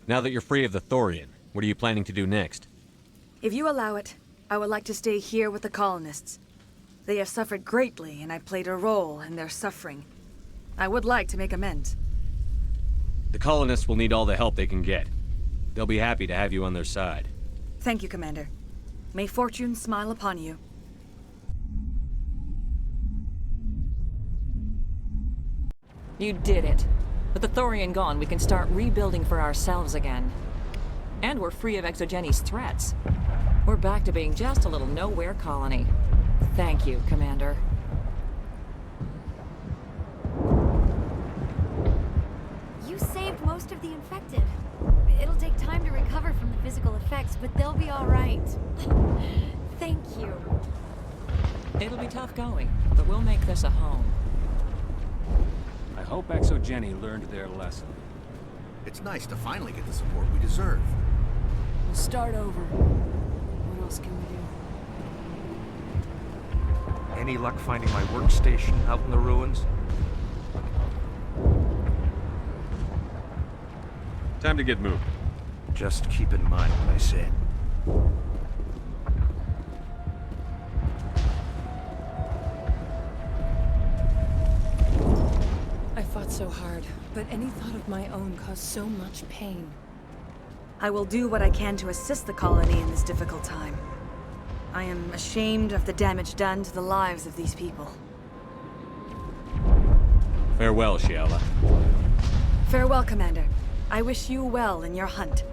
Now that you're free of the Thorian, what are you planning to do next? If you allow it, I would like to stay here with the colonists. They have suffered greatly, and I played a role in their suffering. I would like to make amends. The colonists will need all the help they can get. They'll be happy to have you on their side. Thank you, Commander. May fortune smile upon you. You did it. With the Thorian gone, we can start rebuilding for ourselves again. And we're free of Exogeni's threats. We're back to being just a little nowhere colony. Thank you, Commander. You saved most of the infected. It'll take time to recover from the physical effects, but they'll be all right. Thank you. It'll be tough going, but we'll make this a home. I hope Exogeni learned their lesson. It's nice to finally get the support we deserve. We'll start over. What else can we do? Any luck finding my workstation out in the ruins? Time to get moving. Just keep in mind what I said. I fought so hard, but any thought of my own caused so much pain. I will do what I can to assist the colony in this difficult time. I am ashamed of the damage done to the lives of these people. Farewell, Shiala. Farewell, Commander. I wish you well in your hunt.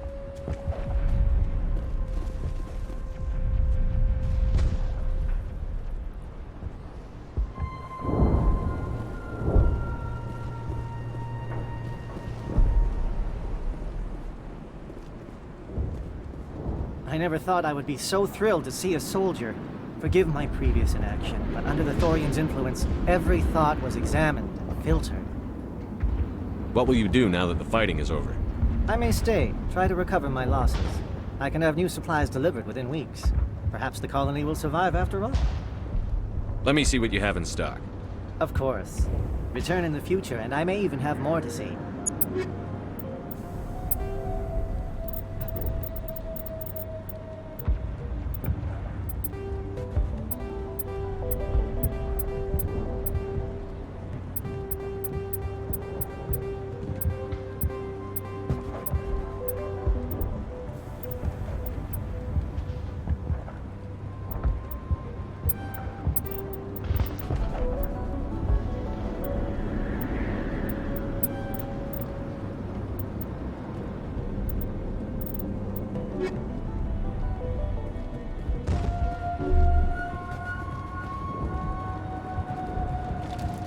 I never thought I would be so thrilled to see a soldier. Forgive my previous inaction, but under the Thorian's influence, every thought was examined and filtered. What will you do now that the fighting is over? I may stay, try to recover my losses. I can have new supplies delivered within weeks. Perhaps the colony will survive after all? Let me see what you have in stock. Of course. Return in the future, and I may even have more to see.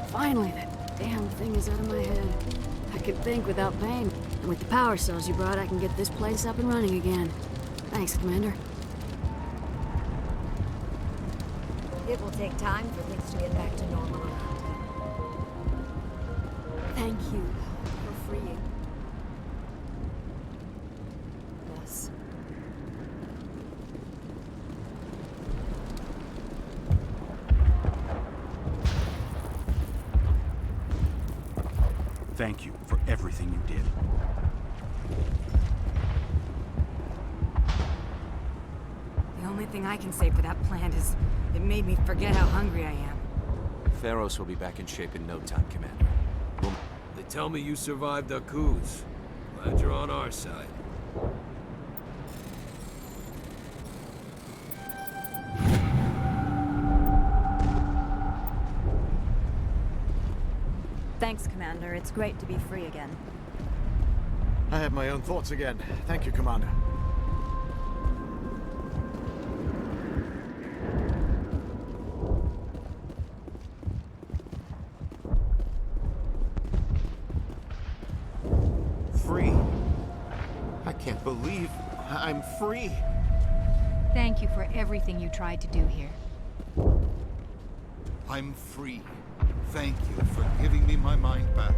Finally, that damn thing is out of my head. I can think without pain. And with the power cells you brought, I can get this place up and running again. Thanks, Commander. It will take time for things to get back to normal around here. Thank you for freeing us. Thank you for everything you did. The only thing I can say for that plant is it made me forget how hungry I am. Theros will be back in shape in no time, Commander. They tell me you survived our coups. Glad you're on our side. Thanks, Commander. It's great to be free again. I have my own thoughts again. Thank you, Commander. Free? I can't believe I'm free. Thank you for everything you tried to do here. I'm free. Thank you for giving me my mind back.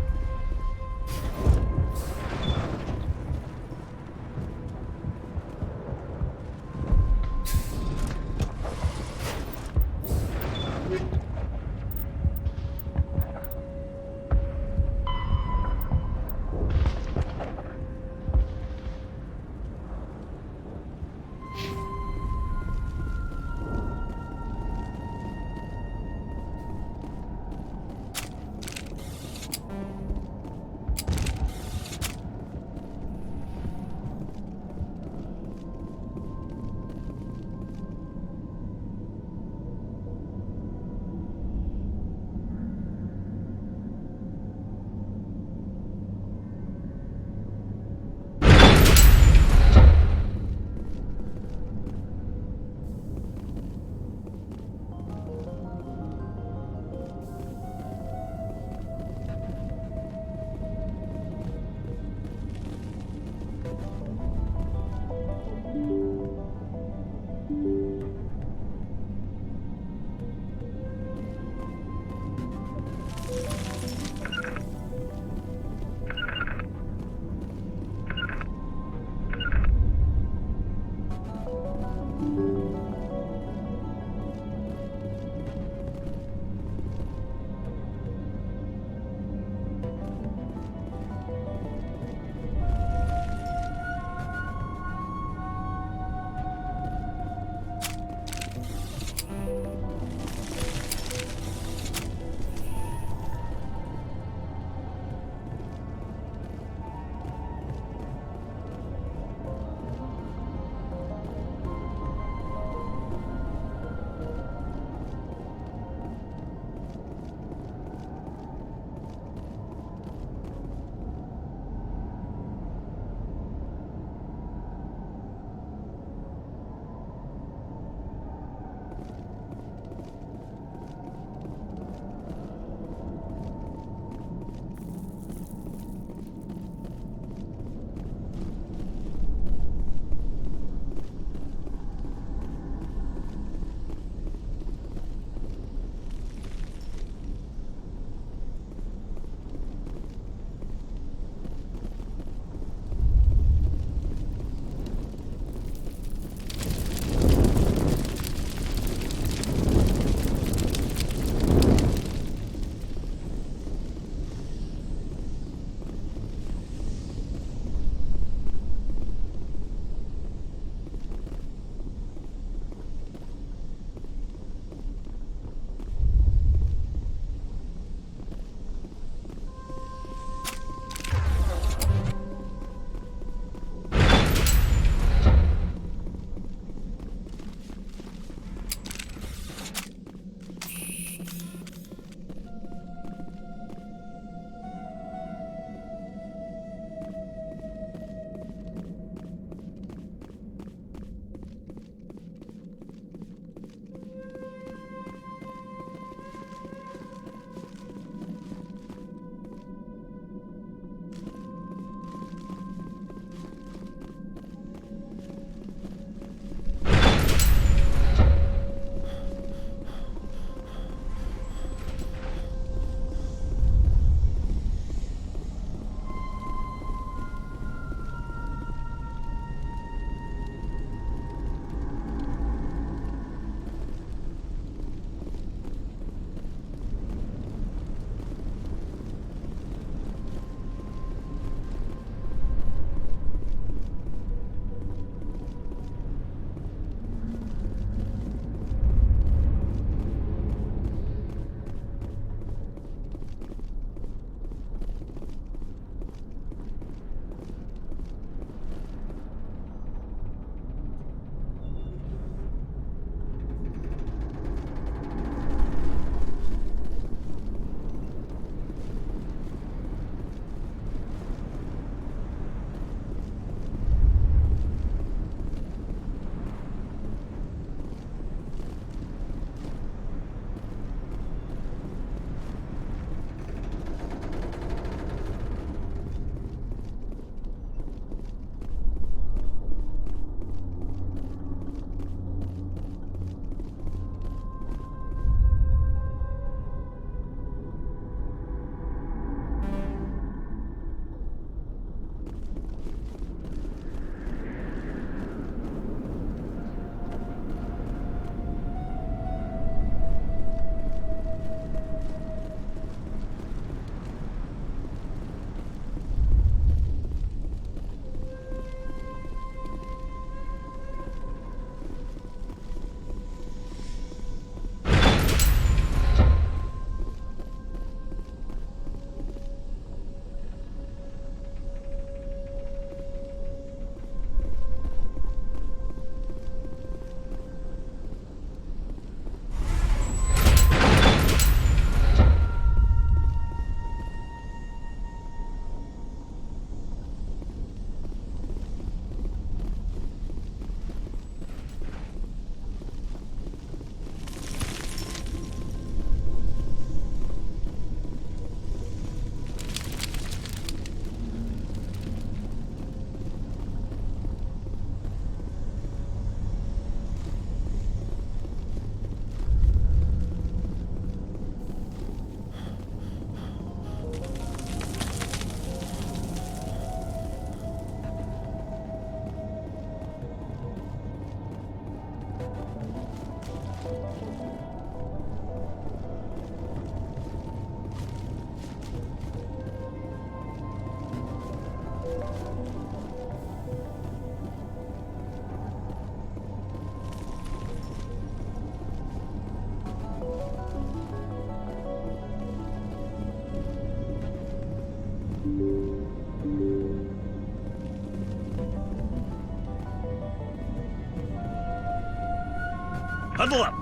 Huddle up!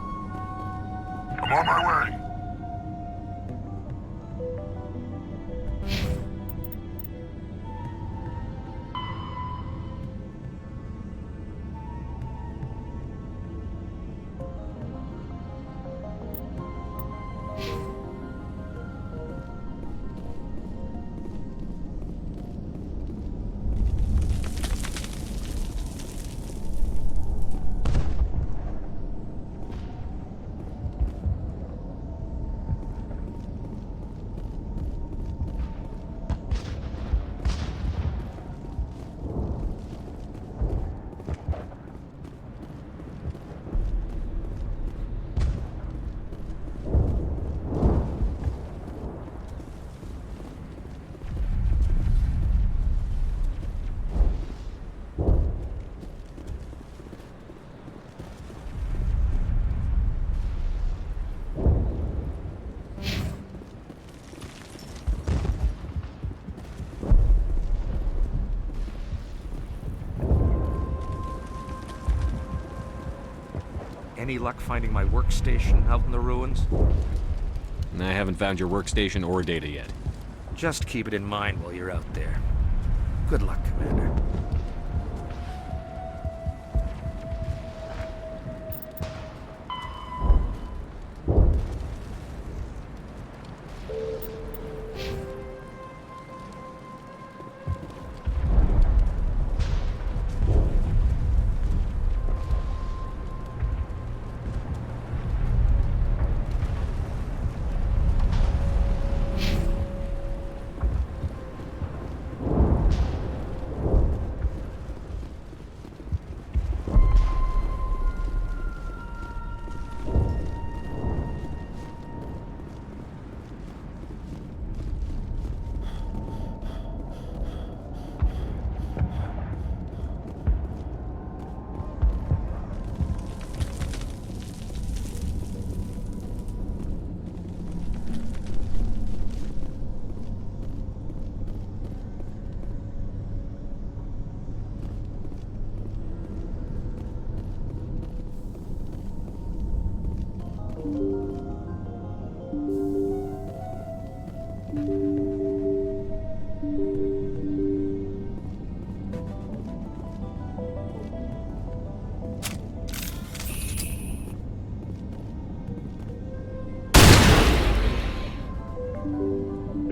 I'm on my way. Any luck finding my workstation out in the ruins? I haven't found your workstation or data yet. Just keep it in mind while you're out there. Good luck, Commander.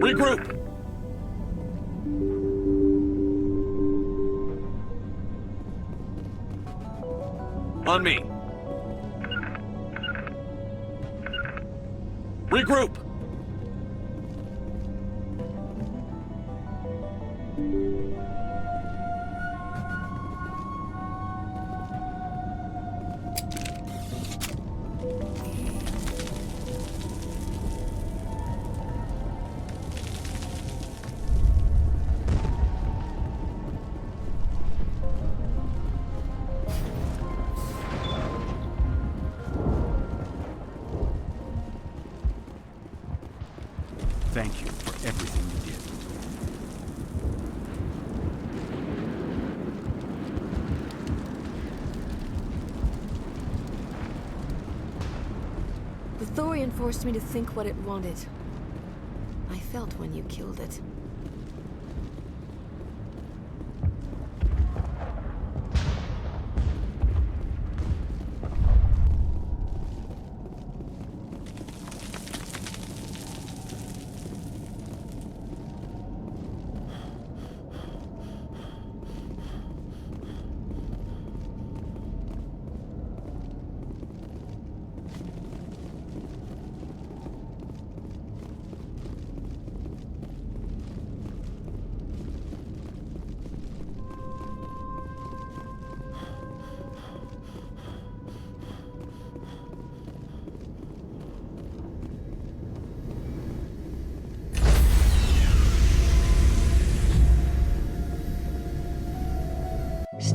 Regroup! On me. Regroup! Thank you for everything you did. The Thorian forced me to think what it wanted. I felt when you killed it.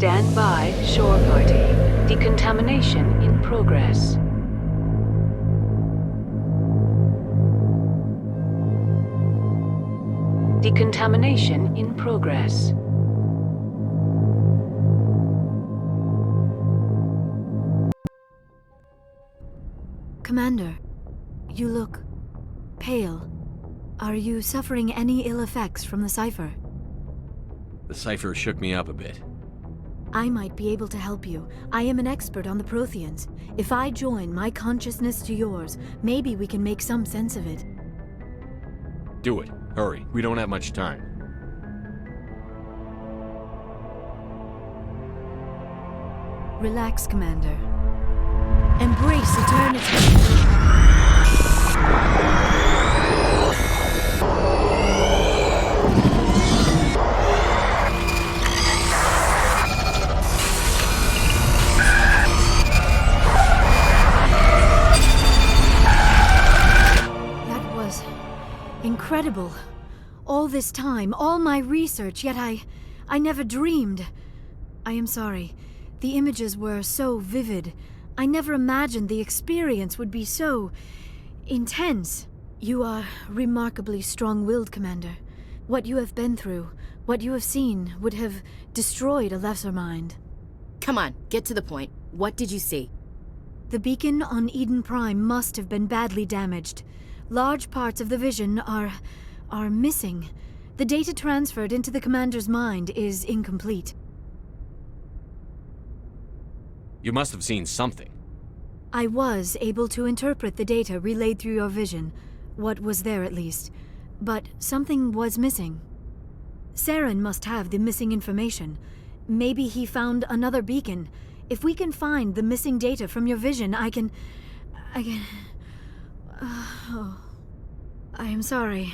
Stand by, shore party. Decontamination in progress. Decontamination in progress. Commander, you look pale. Are you suffering any ill effects from the cipher? The cipher shook me up a bit. I might be able to help you. I am an expert on the Protheans. If I join my consciousness to yours, maybe we can make some sense of it. Do it. Hurry. We don't have much time. Relax, Commander. Embrace eternity. Incredible. All this time, all my research, yet I never dreamed. I am sorry. The images were so vivid. I never imagined the experience would be so intense. You are remarkably strong-willed, Commander. What you have been through, what you have seen, would have destroyed a lesser mind. Come on, get to the point. What did you see? The beacon on Eden Prime must have been badly damaged. Large parts of the vision are missing. The data transferred into the commander's mind is incomplete. You must have seen something. I was able to interpret the data relayed through your vision. What was there, at least. But something was missing. Saren must have the missing information. Maybe he found another beacon. If we can find the missing data from your vision, I can... I am sorry.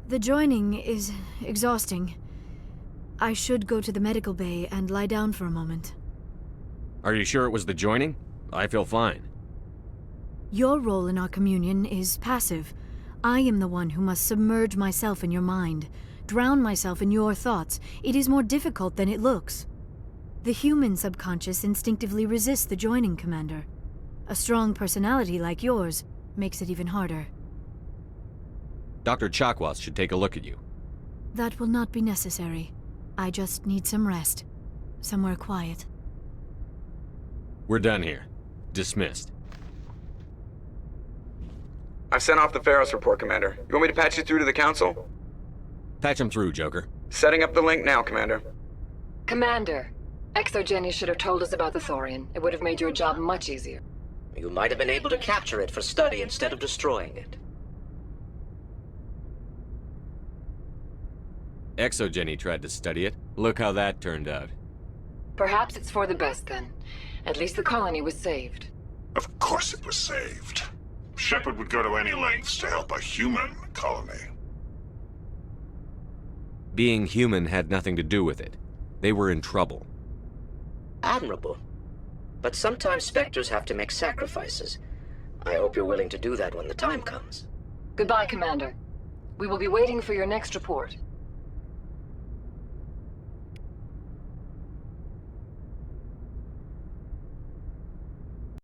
The joining is exhausting. I should go to the medical bay and lie down for a moment. Are you sure it was the joining? I feel fine. Your role in our communion is passive. I am the one who must submerge myself in your mind, drown myself in your thoughts. It is more difficult than it looks. The human subconscious instinctively resists the joining, Commander. A strong personality like yours makes it even harder. Dr. Chakwas should take a look at you. That will not be necessary. I just need some rest. Somewhere quiet. We're done here. Dismissed. I've sent off the Pharos report, Commander. You want me to patch you through to the Council? Patch him through, Joker. Setting up the link now, Commander. Commander, Exogeny should have told us about the Thorian. It would have made your job much easier. You might have been able to capture it for study instead of destroying it. Exogeny tried to study it. Look how that turned out. Perhaps it's for the best, then. At least the colony was saved. Of course it was saved. Shepard would go to any lengths to help a human colony. Being human had nothing to do with it. They were in trouble. Admirable. But sometimes Spectres have to make sacrifices. I hope you're willing to do that when the time comes. Goodbye, Commander. We will be waiting for your next report.